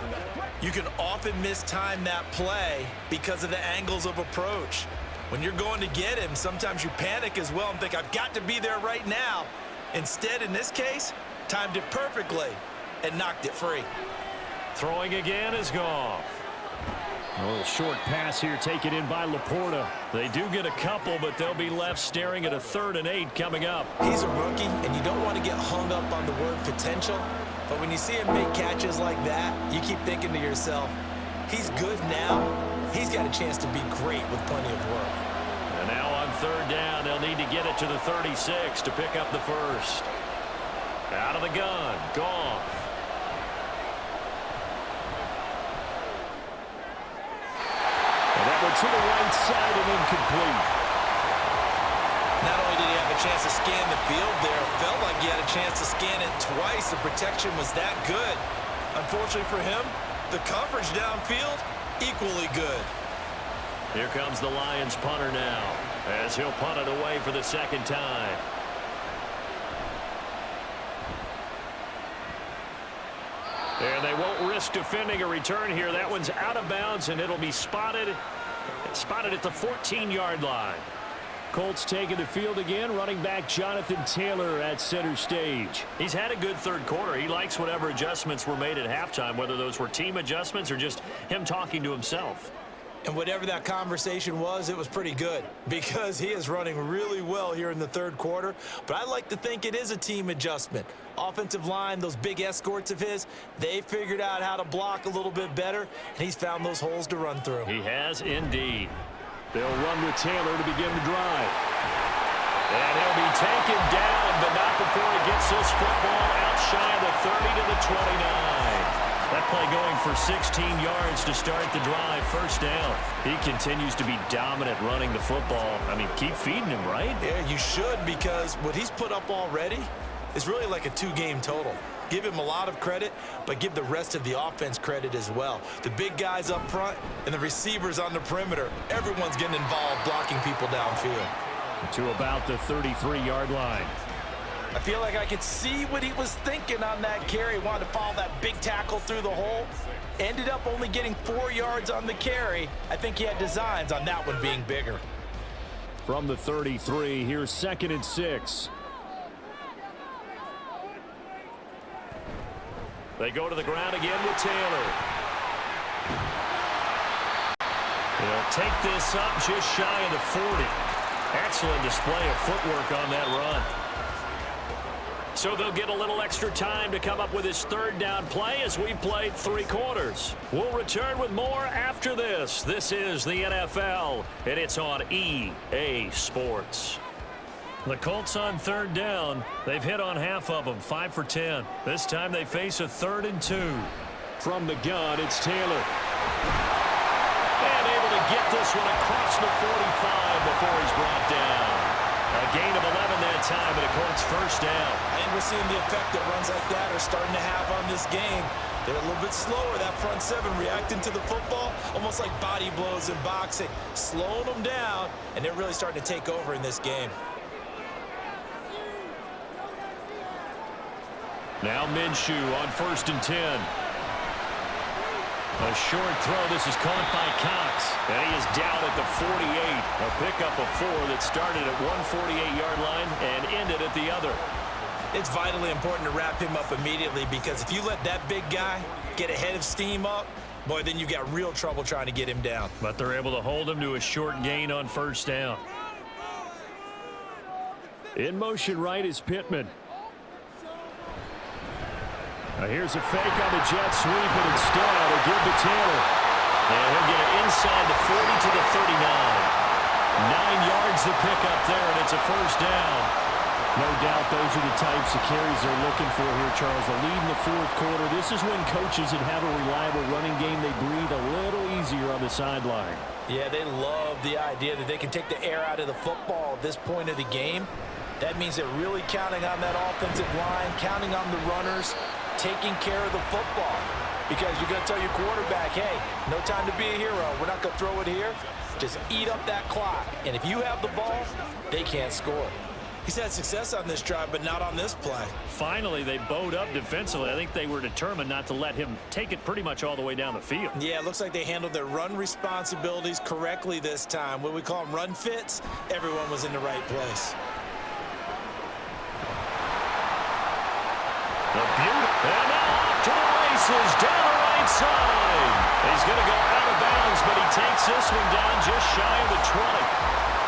you can often mistime that play because of the angles of approach. When you're going to get him, sometimes you panic as well and think, I've got to be there right now. Instead, in this case, timed it perfectly and knocked it free. Throwing again is Goff. A little short pass here taken in by Laporta. They do get a couple, but they'll be left staring at a 3rd and 8 coming up. He's a rookie, and you don't want to get hung up on the word potential. But when you see him make catches like that, you keep thinking to yourself, he's good now. He's got a chance to be great with plenty of work. And now on 3rd down, they'll need to get it to the 36 to pick up the 1st. Out of the gun, Goff. To the right side and incomplete. Not only did he have a chance to scan the field there, it felt like he had a chance to scan it twice. The protection was that good. Unfortunately for him, the coverage downfield, equally good. Here comes the Lions punter now, as he'll punt it away for the 2nd time. And they won't risk defending a return here. That one's out of bounds, and it'll be spotted at the 14-yard line. Colts taking the field again. Running back Jonathan Taylor at center stage. He's had a good 3rd quarter. He likes whatever adjustments were made at halftime, whether those were team adjustments or just him talking to himself. And whatever that conversation was, it was pretty good because he is running really well here in the 3rd quarter. But I like to think it is a team adjustment. Offensive line, those big escorts of his, they figured out how to block a little bit better, and he's found those holes to run through. He has indeed. They'll run with Taylor to begin the drive. And he'll be taken down, but not before he gets this football out shy of the 30 to the 29. That play going for 16 yards to start the drive. 1st down. He continues to be dominant running the football. I mean, keep feeding him, right? Yeah, you should, because what he's put up already is really like a 2-game total. Give him a lot of credit, but give the rest of the offense credit as well. The big guys up front and the receivers on the perimeter, everyone's getting involved blocking people downfield. To about the 33-yard line. I feel like I could see what he was thinking on that carry. Wanted to follow that big tackle through the hole. Ended up only getting 4 yards on the carry. I think he had designs on that one being bigger. From the 33, here's 2nd and 6. They go to the ground again with Taylor. They'll take this up just shy of the 40. Excellent display of footwork on that run. So they'll get a little extra time to come up with his third down play as we've played 3 quarters. We'll return with more after this. This is the NFL, and it's on EA Sports. The Colts on third down. They've hit on half of them, 5 for 10. This time they face a 3rd and 2. From the gun, it's Taylor. And able to get this one across the 45 before he's brought down. A gain of 11 that time, and a Colts first down. And we're seeing the effect that runs like that are starting to have on this game. They're a little bit slower, that front 7, reacting to the football, almost like body blows in boxing, slowing them down, and they're really starting to take over in this game. Now Minshew on 1st and 10. A short throw. This is caught by Cox. And he is down at the 48. A pickup of 4 that started at one 48-yard line and ended at the other. It's vitally important to wrap him up immediately, because if you let that big guy get a head of steam up, boy, then you've got real trouble trying to get him down. But they're able to hold him to a short gain on 1st down. In motion right is Pittman. Now here's a fake on the jet sweep, and instead a give to Taylor. And he'll get it inside the 40 to the 39. 9 yards to pick up there, and it's a first down. No doubt those are the types of carries they're looking for here, Charles. The lead in the 4th quarter. This is when coaches that have a reliable running game, they breathe a little easier on the sideline. Yeah, they love the idea that they can take the air out of the football at this point of the game. That means they're really counting on that offensive line, counting on the runners, taking care of the football, because you're going to tell your quarterback, hey, no time to be a hero. We're not going to throw it here. Just eat up that clock. And if you have the ball, they can't score. He's had success on this drive, but not on this play. Finally, they bowed up defensively. I think they were determined not to let him take it pretty much all the way down the field. Yeah, it looks like they handled their run responsibilities correctly this time. What we call them run fits, everyone was in the right place. The beauty. And now off to the races down the right side. He's going to go out of bounds, but he takes this one down just shy of the 20.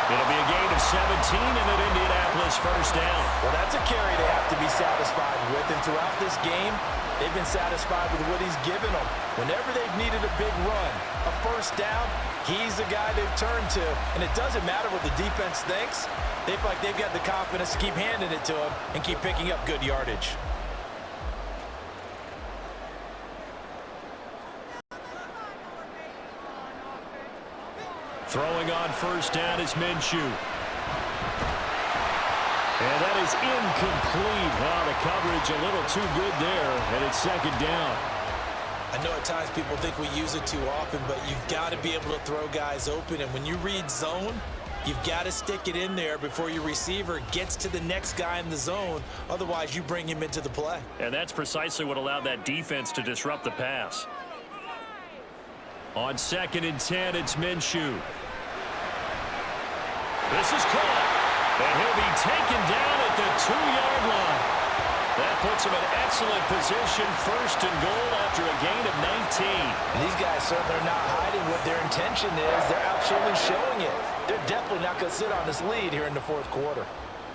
It'll be a gain of 17 and an Indianapolis first down. Well, that's a carry they have to be satisfied with. And throughout this game, they've been satisfied with what he's given them. Whenever they've needed a big run, a first down, he's the guy they've turned to. And it doesn't matter what the defense thinks. They feel like they've got the confidence to keep handing it to him and keep picking up good yardage. Throwing on first down is Minshew. And that is incomplete. The coverage a little too good there, and it's 2nd down. I know at times people think we use it too often, but you've got to be able to throw guys open. And when you read zone, you've got to stick it in there before your receiver gets to the next guy in the zone. Otherwise, you bring him into the play. And that's precisely what allowed that defense to disrupt the pass. On 2nd and 10, it's Minshew. This is caught, and he'll be taken down at the 2-yard line. That puts him in excellent position, 1st and goal after a gain of 19. And these guys certainly are not hiding what their intention is. They're absolutely showing it. They're definitely not going to sit on this lead here in the 4th quarter.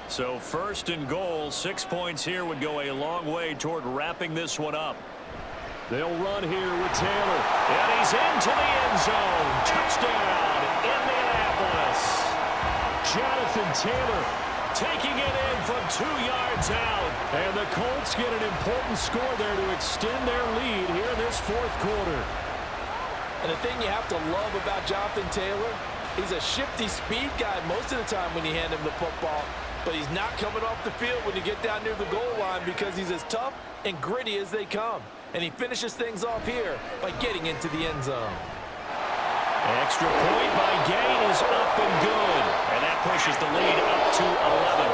So 1st and goal, 6 points here would go a long way toward wrapping this one up. They'll run here with Taylor, and he's into the end zone. Touchdown, Indianapolis. Jonathan Taylor taking it in from 2 yards out. And the Colts get an important score there to extend their lead here in this 4th quarter. And the thing you have to love about Jonathan Taylor, he's a shifty speed guy most of the time when you hand him the football. But he's not coming off the field when you get down near the goal line because he's as tough and gritty as they come. And he finishes things off here by getting into the end zone. Extra point by Gay is up and good. And that pushes the lead up to 11.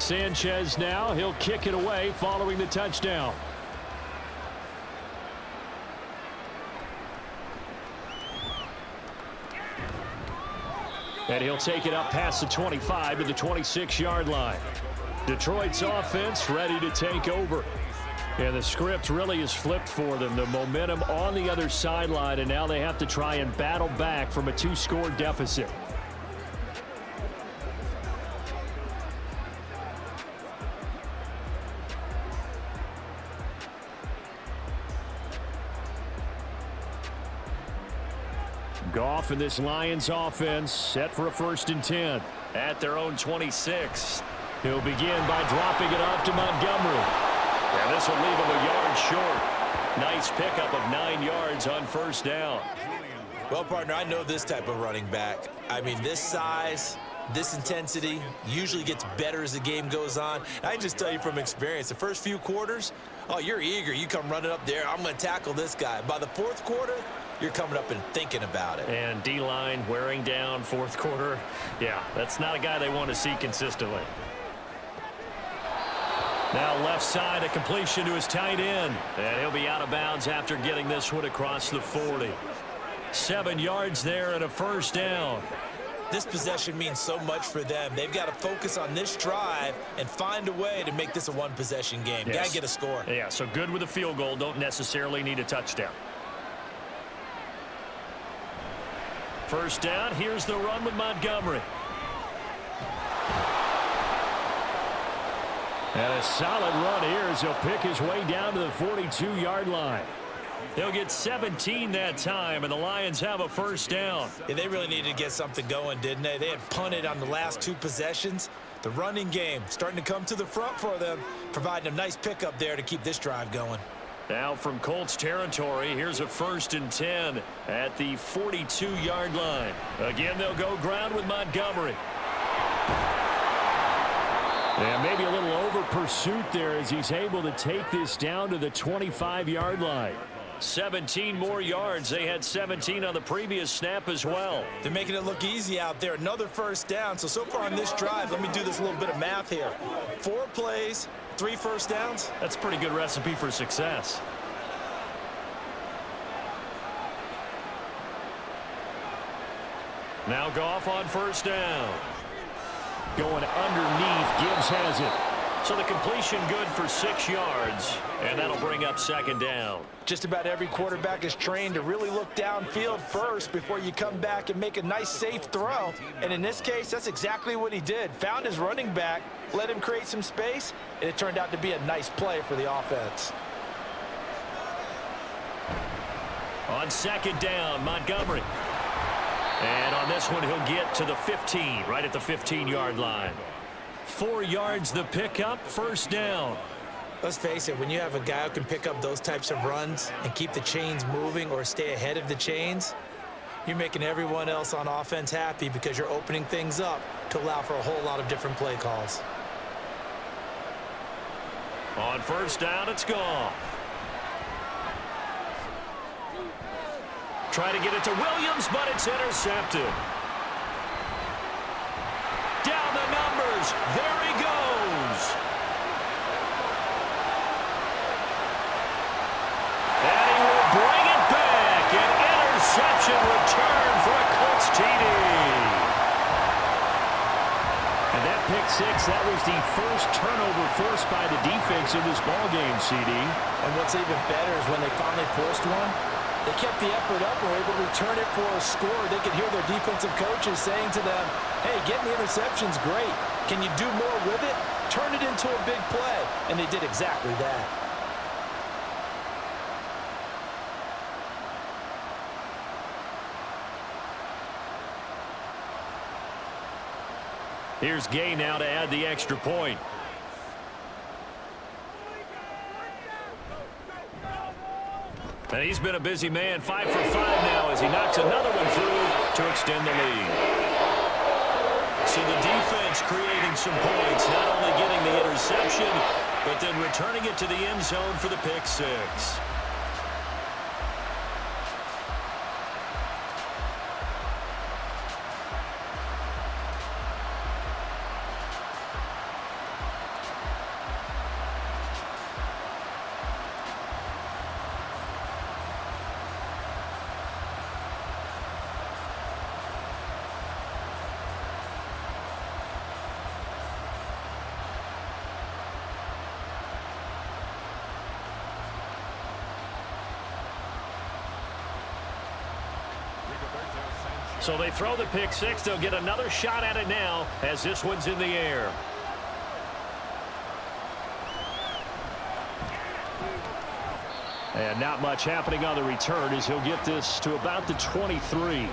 Sanchez now, he'll kick it away following the touchdown. And he'll take it up past the 25 to the 26-yard line. Detroit's offense ready to take over. And the script really is flipped for them. The momentum on the other sideline, and now they have to try and battle back from a 2-score deficit. Goff and this Lions offense set for a 1st and 10 at their own 26. He'll begin by dropping it off to Montgomery. And this will leave him a yard short. Nice pickup of 9 yards on 1st down. Well, partner, I know this type of running back. I mean, this size, this intensity usually gets better as the game goes on. I can just tell you from experience, the first few quarters, oh, you're eager. You come running up there. I'm going to tackle this guy. By the 4th quarter, you're coming up and thinking about it. And D-line wearing down 4th quarter. Yeah, that's not a guy they want to see consistently. Now left side, a completion to his tight end. And he'll be out of bounds after getting this one across the 40. 7 yards there and a 1st down. This possession means so much for them. They've got to focus on this drive and find a way to make this a one-possession game. Yes. Got to get a score. Yeah, so good with a field goal. Don't necessarily need a touchdown. 1st down, here's the run with Montgomery. And a solid run here as he'll pick his way down to the 42-yard line. They'll get 17 that time, and the Lions have a 1st down. Yeah, they really needed to get something going, didn't they? They had punted on the last 2 possessions. The running game starting to come to the front for them, providing a nice pickup there to keep this drive going. Now from Colts territory, here's a 1st and 10 at the 42-yard line. Again, they'll go ground with Montgomery. And maybe a little over pursuit there as he's able to take this down to the 25-yard line. 17 more yards. They had 17 on the previous snap as well. They're making it look easy out there. Another 1st down. So far on this drive, let me do this little bit of math here. 4 plays, 3 1st downs. That's a pretty good recipe for success. Now Goff on 1st down. Going underneath, Gibbs has it. So the completion good for 6 yards, and that'll bring up 2nd down. Just about every quarterback is trained to really look downfield first before you come back and make a nice, safe throw. And in this case, that's exactly what he did. Found his running back, let him create some space, and it turned out to be a nice play for the offense. On 2nd down, Montgomery. And on this one, he'll get to the 15, right at the 15-yard line. 4 yards the pickup, 1st down. Let's face it, when you have a guy who can pick up those types of runs and keep the chains moving or stay ahead of the chains, you're making everyone else on offense happy because you're opening things up to allow for a whole lot of different play calls. On 1st down, it's Goff. Try to get it to Williams, but it's intercepted. Down the numbers. There he goes. And he will bring it back. An interception return for a Colts TD. And that pick 6, that was the first turnover forced by the defense in this ballgame, CD. And what's even better is when they finally forced one, they kept the effort up and were able to return it for a score. They could hear their defensive coaches saying to them, hey, getting the interception's great. Can you do more with it? Turn it into a big play. And they did exactly that. Here's Gay now to add the extra point. And he's been a busy man, 5 for 5 now as he knocks another one through to extend the lead. So the defense creating some points, not only getting the interception, but then returning it to the end zone for the pick 6. So they throw the pick six. They'll get another shot at it now as this one's in the air. And not much happening on the return as he'll get this to about the 23.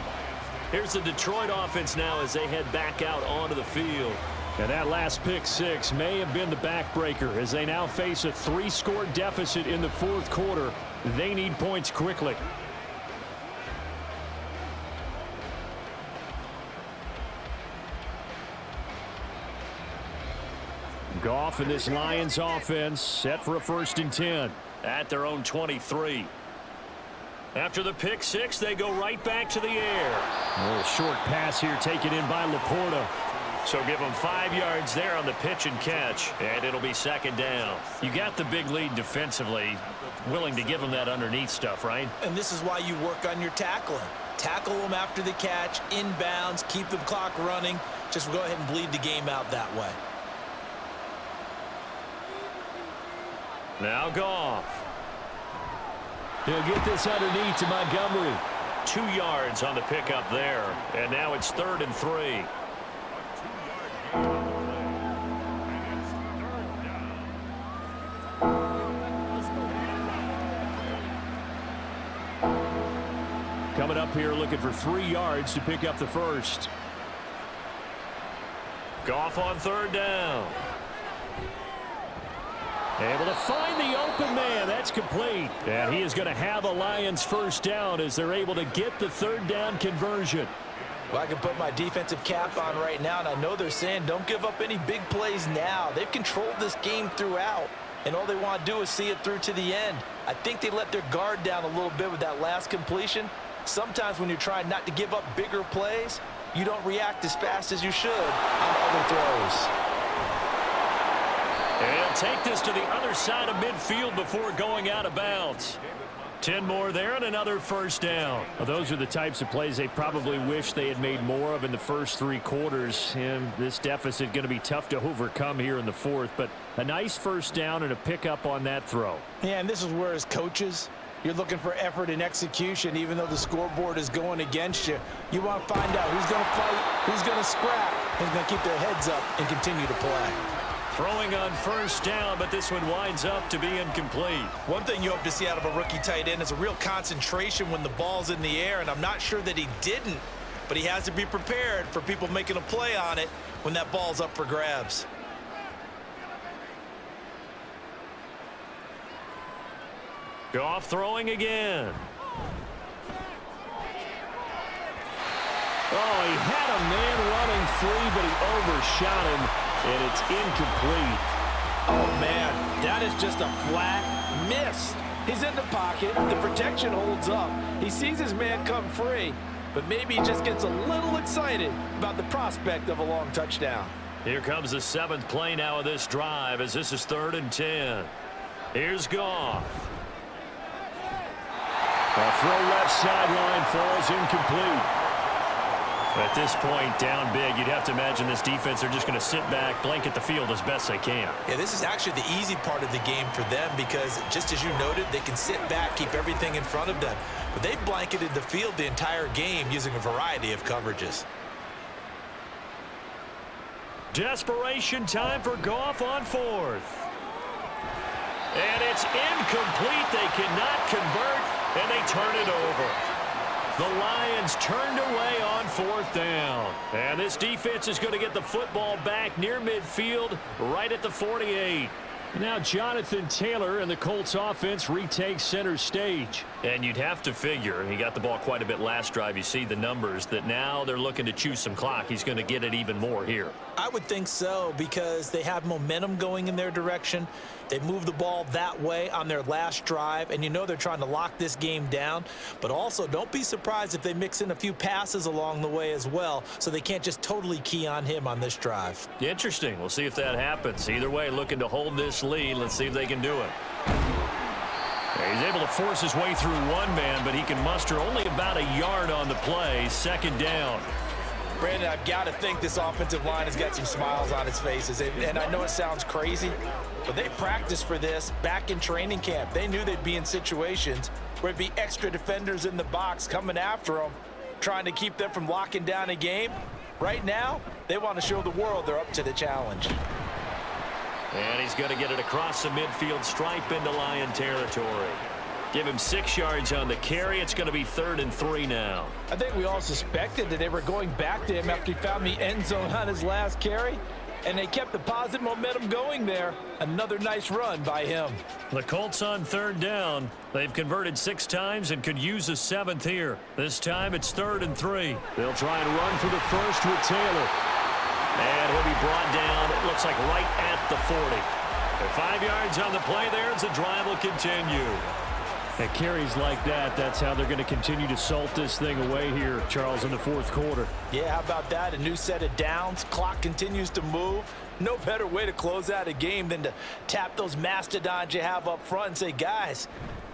Here's the Detroit offense now as they head back out onto the field. And that last pick six may have been the backbreaker as they now face a 3-score deficit in the fourth quarter. They need points quickly. Goff and this Lions offense set for a 1st and 10 at their own 23. After the pick six, they go right back to the air. A little short pass here taken in by Laporta. So give them 5 yards there on the pitch and catch, and it'll be 2nd down. You got the big lead defensively. Willing to give them that underneath stuff, right? And this is why you work on your tackling. Tackle them after the catch, inbounds, keep the clock running. Just go ahead and bleed the game out that way. Now Goff. He'll get this underneath to Montgomery. 2 yards on the pickup there, and now it's 3rd and 3. Coming up here looking for 3 yards to pick up the first. Goff on 3rd down. Able to find the open man. That's complete. And he is going to have a Lions 1st down as they're able to get the 3rd down conversion. Well, I can put my defensive cap on right now, and I know they're saying don't give up any big plays now. They've controlled this game throughout, and all they want to do is see it through to the end. I think they let their guard down a little bit with that last completion. Sometimes when you're trying not to give up bigger plays, you don't react as fast as you should on other throws. And he'll take this to the other side of midfield before going out of bounds. 10 more there and another 1st down. Well, those are the types of plays they probably wish they had made more of in the first 3 quarters. And this deficit going to be tough to overcome here in the 4th. But a nice 1st down and a pickup on that throw. Yeah, and this is where as coaches, you're looking for effort and execution. Even though the scoreboard is going against you, you want to find out who's going to fight, who's going to scrap, who's going to keep their heads up and continue to play. Throwing on 1st down, but this one winds up to be incomplete. One thing you hope to see out of a rookie tight end is a real concentration when the ball's in the air, and I'm not sure that he didn't, but he has to be prepared for people making a play on it when that ball's up for grabs. Goff throwing again. Oh, he had a man running free, but he overshot him, and it's incomplete. Oh, man, that is just a flat miss. He's in the pocket. The protection holds up. He sees his man come free, but maybe he just gets a little excited about the prospect of a long touchdown. Here comes the 7th play now of this drive as this is 3rd and 10. Here's Goff. A throw left sideline falls incomplete. At this point, down big, you'd have to imagine this defense are just going to sit back, blanket the field as best they can. Yeah, this is actually the easy part of the game for them because, just as you noted, they can sit back, keep everything in front of them. But they've blanketed the field the entire game using a variety of coverages. Desperation time for Goff on 4th. And it's incomplete. They cannot convert, and they turn it over. The Lions turned away on 4th down. And this defense is going to get the football back near midfield, right at the 48. Now Jonathan Taylor and the Colts offense retake center stage. And you'd have to figure, he got the ball quite a bit last drive. You see the numbers, that now they're looking to chew some clock. He's going to get it even more here. I would think so because they have momentum going in their direction. They moved the ball that way on their last drive, and you know they're trying to lock this game down. But also, don't be surprised if they mix in a few passes along the way as well, so they can't just totally key on him on this drive. Interesting. We'll see if that happens. Either way, looking to hold this lead. Let's see if they can do it. He's able to force his way through one man, but he can muster only about a yard on the play. 2nd down. Brandon, I've got to think this offensive line has got some smiles on its faces. And I know it sounds crazy, but they practiced for this back in training camp. They knew they'd be in situations where it'd be extra defenders in the box coming after them. trying to keep them from locking down a game. Right now, they want to show the world they're up to the challenge. And he's going to get it across the midfield stripe into Lion territory. Give him 6 yards on the carry. It's going to be 3rd and 3 now. I think we all suspected that they were going back to him after he found the end zone on his last carry, and they kept the positive momentum going there. Another nice run by him. The Colts on 3rd down. They've converted 6 times and could use a 7th here. This time it's 3rd and 3. They'll try and run for the first with Taylor. And he'll be brought down, it looks like right at the 40. They're 5 yards on the play there as the drive will continue. And carries like that, that's how they're going to continue to salt this thing away here, Charles, in the 4th quarter. Yeah, how about that? A new set of downs. Clock continues to move. No better way to close out a game than to tap those mastodons you have up front and say, guys,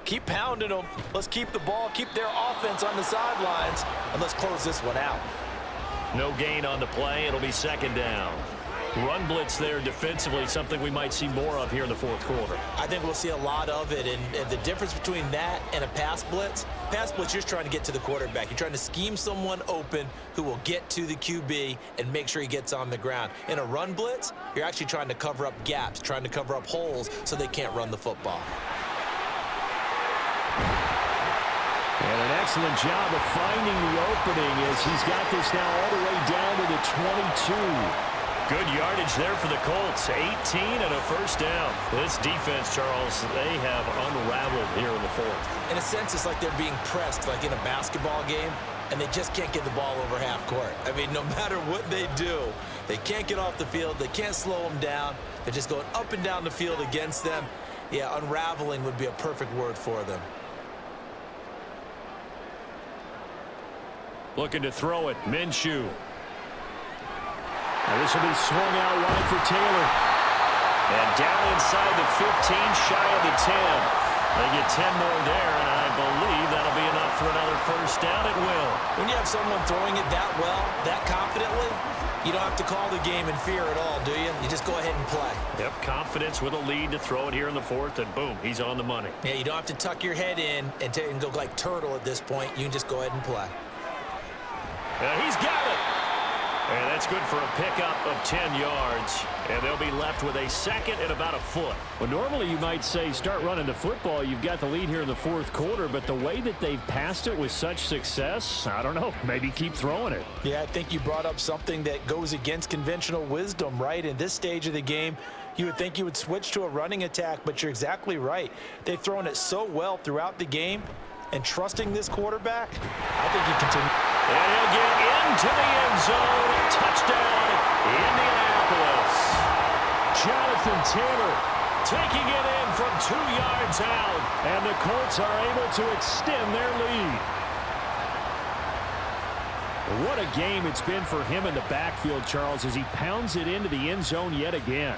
keep pounding them. Let's keep the ball, keep their offense on the sidelines, and let's close this one out. No gain on the play. It'll be 2nd down. Run blitz there defensively, something we might see more of here in the 4th quarter. I think we'll see a lot of it, and the difference between that and a pass blitz, you're just trying to get to the quarterback. You're trying to scheme someone open who will get to the QB and make sure he gets on the ground. In a run blitz, you're actually trying to cover up gaps, trying to cover up holes so they can't run the football. And an excellent job of finding the opening as he's got this now all the way down to the 22. Good yardage there for the Colts. 18 and a 1st down. This defense, Charles, they have unraveled here in the 4th. In a sense, it's like they're being pressed like in a basketball game, and they just can't get the ball over half court. I mean, no matter what they do, they can't get off the field. They can't slow them down. They're just going up and down the field against them. Yeah, unraveling would be a perfect word for them. Looking to throw it. Minshew. Now this will be swung out wide for Taylor. And down inside the 15, shy of the 10. They get 10 more there, and I believe that'll be enough for another 1st down. It will. When you have someone throwing it that well, that confidently, you don't have to call the game in fear at all, do you? You just go ahead and play. Yep, confidence with a lead to throw it here in the 4th, and boom, he's on the money. Yeah, you don't have to tuck your head in and go like turtle at this point. You can just go ahead and play. And he's got it. And that's good for a pickup of 10 yards. And they'll be left with a 2nd and about a foot. Well, normally you might say start running the football. You've got the lead here in the 4th quarter, but the way that they've passed it with such success, I don't know, maybe keep throwing it. Yeah, I think you brought up something that goes against conventional wisdom, right? In this stage of the game, you would think you would switch to a running attack, but you're exactly right. They've thrown it so well throughout the game, and trusting this quarterback, I think he continues. And he'll get into the end zone. Touchdown, Indianapolis. Jonathan Taylor taking it in from 2 yards out, and the Colts are able to extend their lead. What a game it's been for him in the backfield, Charles, as he pounds it into the end zone yet again.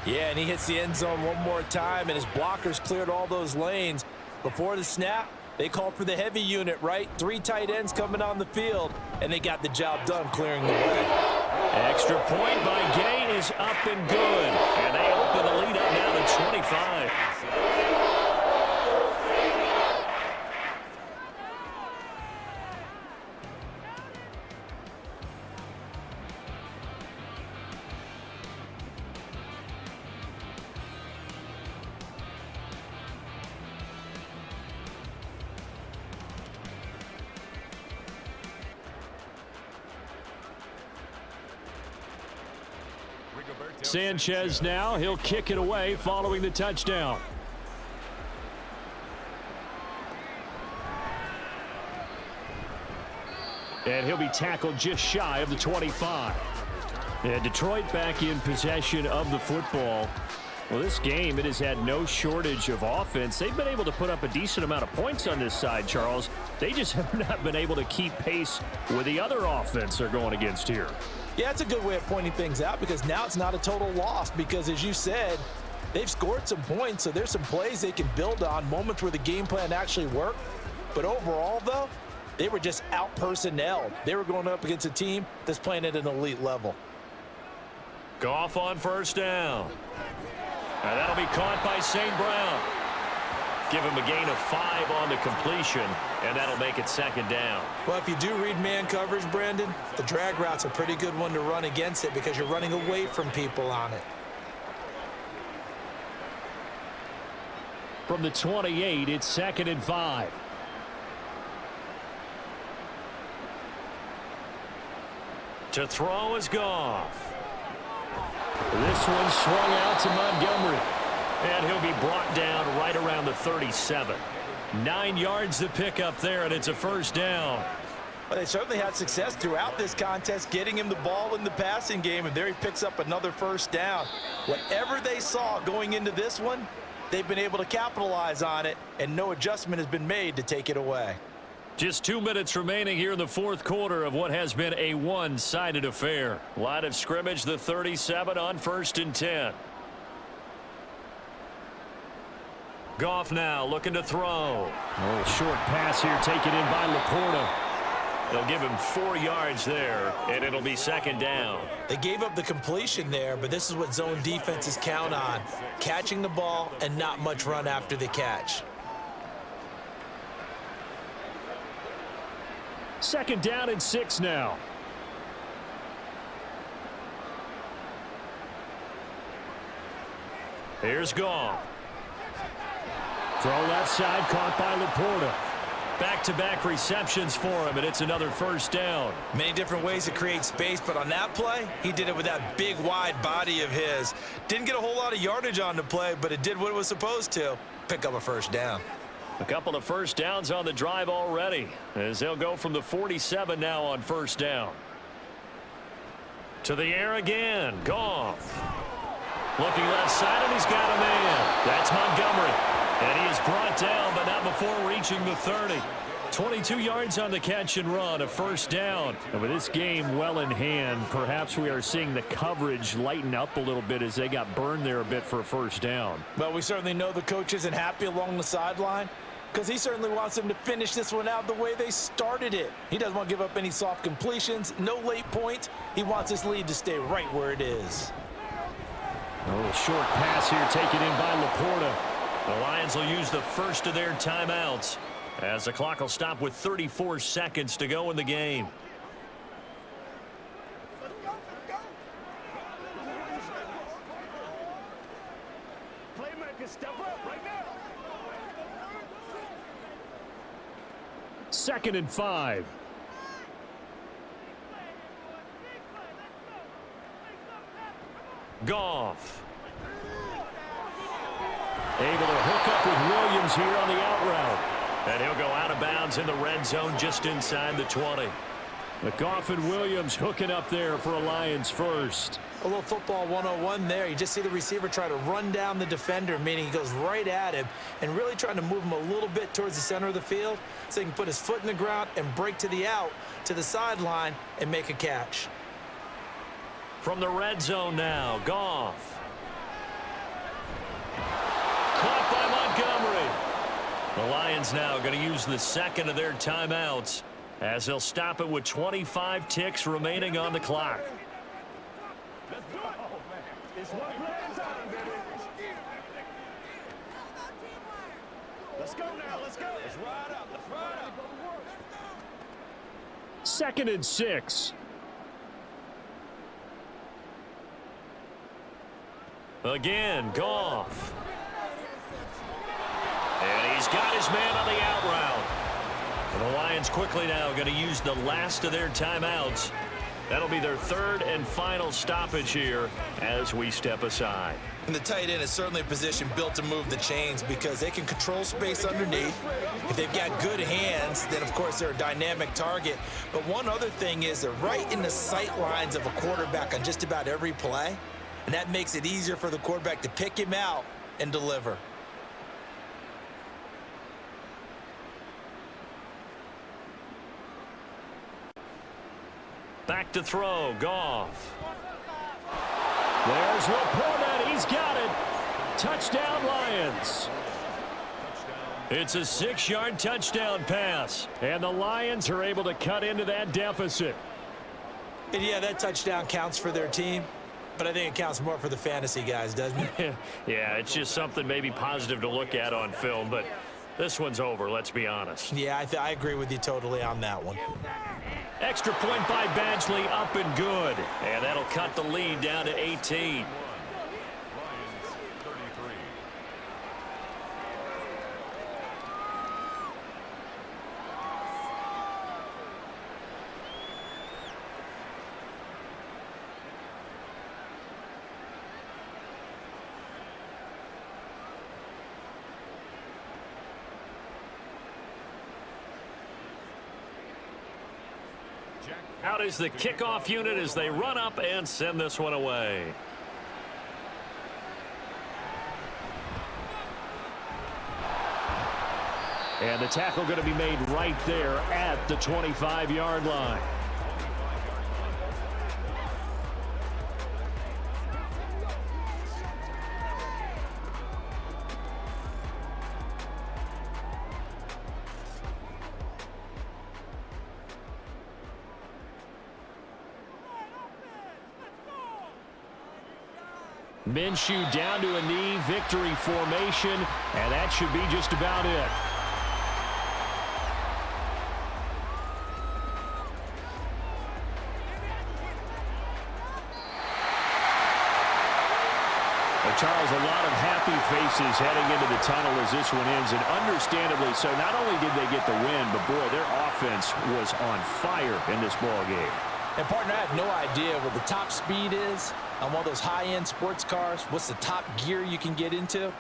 Yeah, and he hits the end zone one more time, and his blockers cleared all those lanes. Before the snap, they called for the heavy unit, right? 3 tight ends coming on the field, and they got the job done clearing the way. Extra point by Gay is up and good. And they open the lead up now to 25. Sanchez now, he'll kick it away following the touchdown. And he'll be tackled just shy of the 25. And Detroit back in possession of the football. Well, this game, it has had no shortage of offense. They've been able to put up a decent amount of points on this side, Charles. They just have not been able to keep pace with the other offense they're going against here. Yeah, that's a good way of pointing things out, because now it's not a total loss, because as you said, they've scored some points, so there's some plays they can build on, moments where the game plan actually worked. But overall, though, they were just out-personnelled. They were going up against a team that's playing at an elite level. Goff on 1st down. And that'll be caught by St. Brown. give him a gain of 5 on the completion, and that'll make it second down. Well, if you do read man coverage, Brandon, the drag route's a pretty good one to run against it because you're running away from people on it. From the 28, it's 2nd and 5. To throw is Goff. This one swung out to Montgomery. And he'll be brought down right around the 37. 9 yards to pick up there, and it's a first down. Well, they certainly had success throughout this contest getting him the ball in the passing game, and there he picks up another first down. Whatever they saw going into this one, they've been able to capitalize on it, and no adjustment has been made to take it away. Just 2 minutes remaining here in the fourth quarter of what has been a one-sided affair. Line of scrimmage, the 37 on 1st and 10. Goff now looking to throw. Oh, short pass here taken in by Laporta. They'll give him 4 yards there, and it'll be second down. They gave up the completion there, but this is what zone defenses count on. Catching the ball and not much run after the catch. 2nd down and 6 now. Here's Goff. Throw left side, caught by Laporta. Back-to-back receptions for him, and it's another first down. Many different ways to create space, but on that play, he did it with that big, wide body of his. Didn't get a whole lot of yardage on the play, but it did what it was supposed to. Pick up a first down. A couple of first downs on the drive already, as they'll go from the 47 now on first down. To the air again, Goff. Looking left side, and he's got a man. That's Montgomery. And he is brought down, but not before reaching the 30. 22 yards on the catch and run, a first down. And with this game well in hand, perhaps we are seeing the coverage lighten up a little bit as they got burned there a bit for a first down. Well, we certainly know the coach isn't happy along the sideline because he certainly wants them to finish this one out the way they started it. He doesn't want to give up any soft completions, no late points. He wants his lead to stay right where it is. Oh, short pass here taken in by Laporta. The Lions will use the first of their timeouts as the clock will stop with 34 seconds to go in the game. Playmaker, step up right now. 2nd and 5. Goff. Able to hook up with Williams here on the out route. And he'll go out of bounds in the red zone just inside the 20. But Goff and Williams hooking up there for a Lions first. A little football 101 there. You just see the receiver try to run down the defender, meaning he goes right at him and really trying to move him a little bit towards the center of the field so he can put his foot in the ground and break to the out, to the sideline, and make a catch. From the red zone now, Goff. Caught by Montgomery. The Lions now going to use the second of their timeouts as they'll stop it with 25 ticks remaining on the clock. Let's do it. It's one play at a time, baby. Let's go now. Let's go. Let's ride up. Let's ride up. 2nd and 6. Again, Goff. And he's got his man on the out route. And the Lions quickly now going to use the last of their timeouts. That'll be their third and final stoppage here as we step aside. And the tight end is certainly a position built to move the chains because they can control space underneath. If they've got good hands, then of course they're a dynamic target. But one other thing is they're right in the sight lines of a quarterback on just about every play. And that makes it easier for the quarterback to pick him out and deliver. Back to throw, Goff. There's Laporta. He's got it. Touchdown, Lions. It's a 6-yard touchdown pass. And the Lions are able to cut into that deficit. And yeah, that touchdown counts for their team. but I think it counts more for the fantasy guys, doesn't it? Yeah, it's just something maybe positive to look at on film, but this one's over, let's be honest. Yeah, I agree with you totally on that one. Extra point by Badgley, up and good. And that'll cut the lead down to 18. Lions 33. Out is the kickoff unit as they run up and send this one away. And the tackle going to be made right there at the 25-yard line. Minshew down to a knee, victory formation, and that should be just about it. Well, Charles, a lot of happy faces heading into the tunnel as this one ends, and understandably so. Not only did they get the win, but boy, their offense was on fire in this ball game. And, partner, I have no idea what the top speed is on one of those high-end sports cars. What's the top gear you can get into?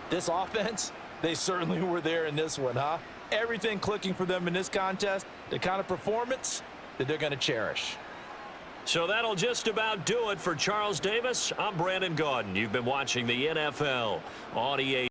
This offense, they certainly were there in this one, huh? Everything clicking for them in this contest, the kind of performance that they're going to cherish. So that'll just about do it for Charles Davis. I'm Brandon Gaudin. You've been watching the NFL on EA.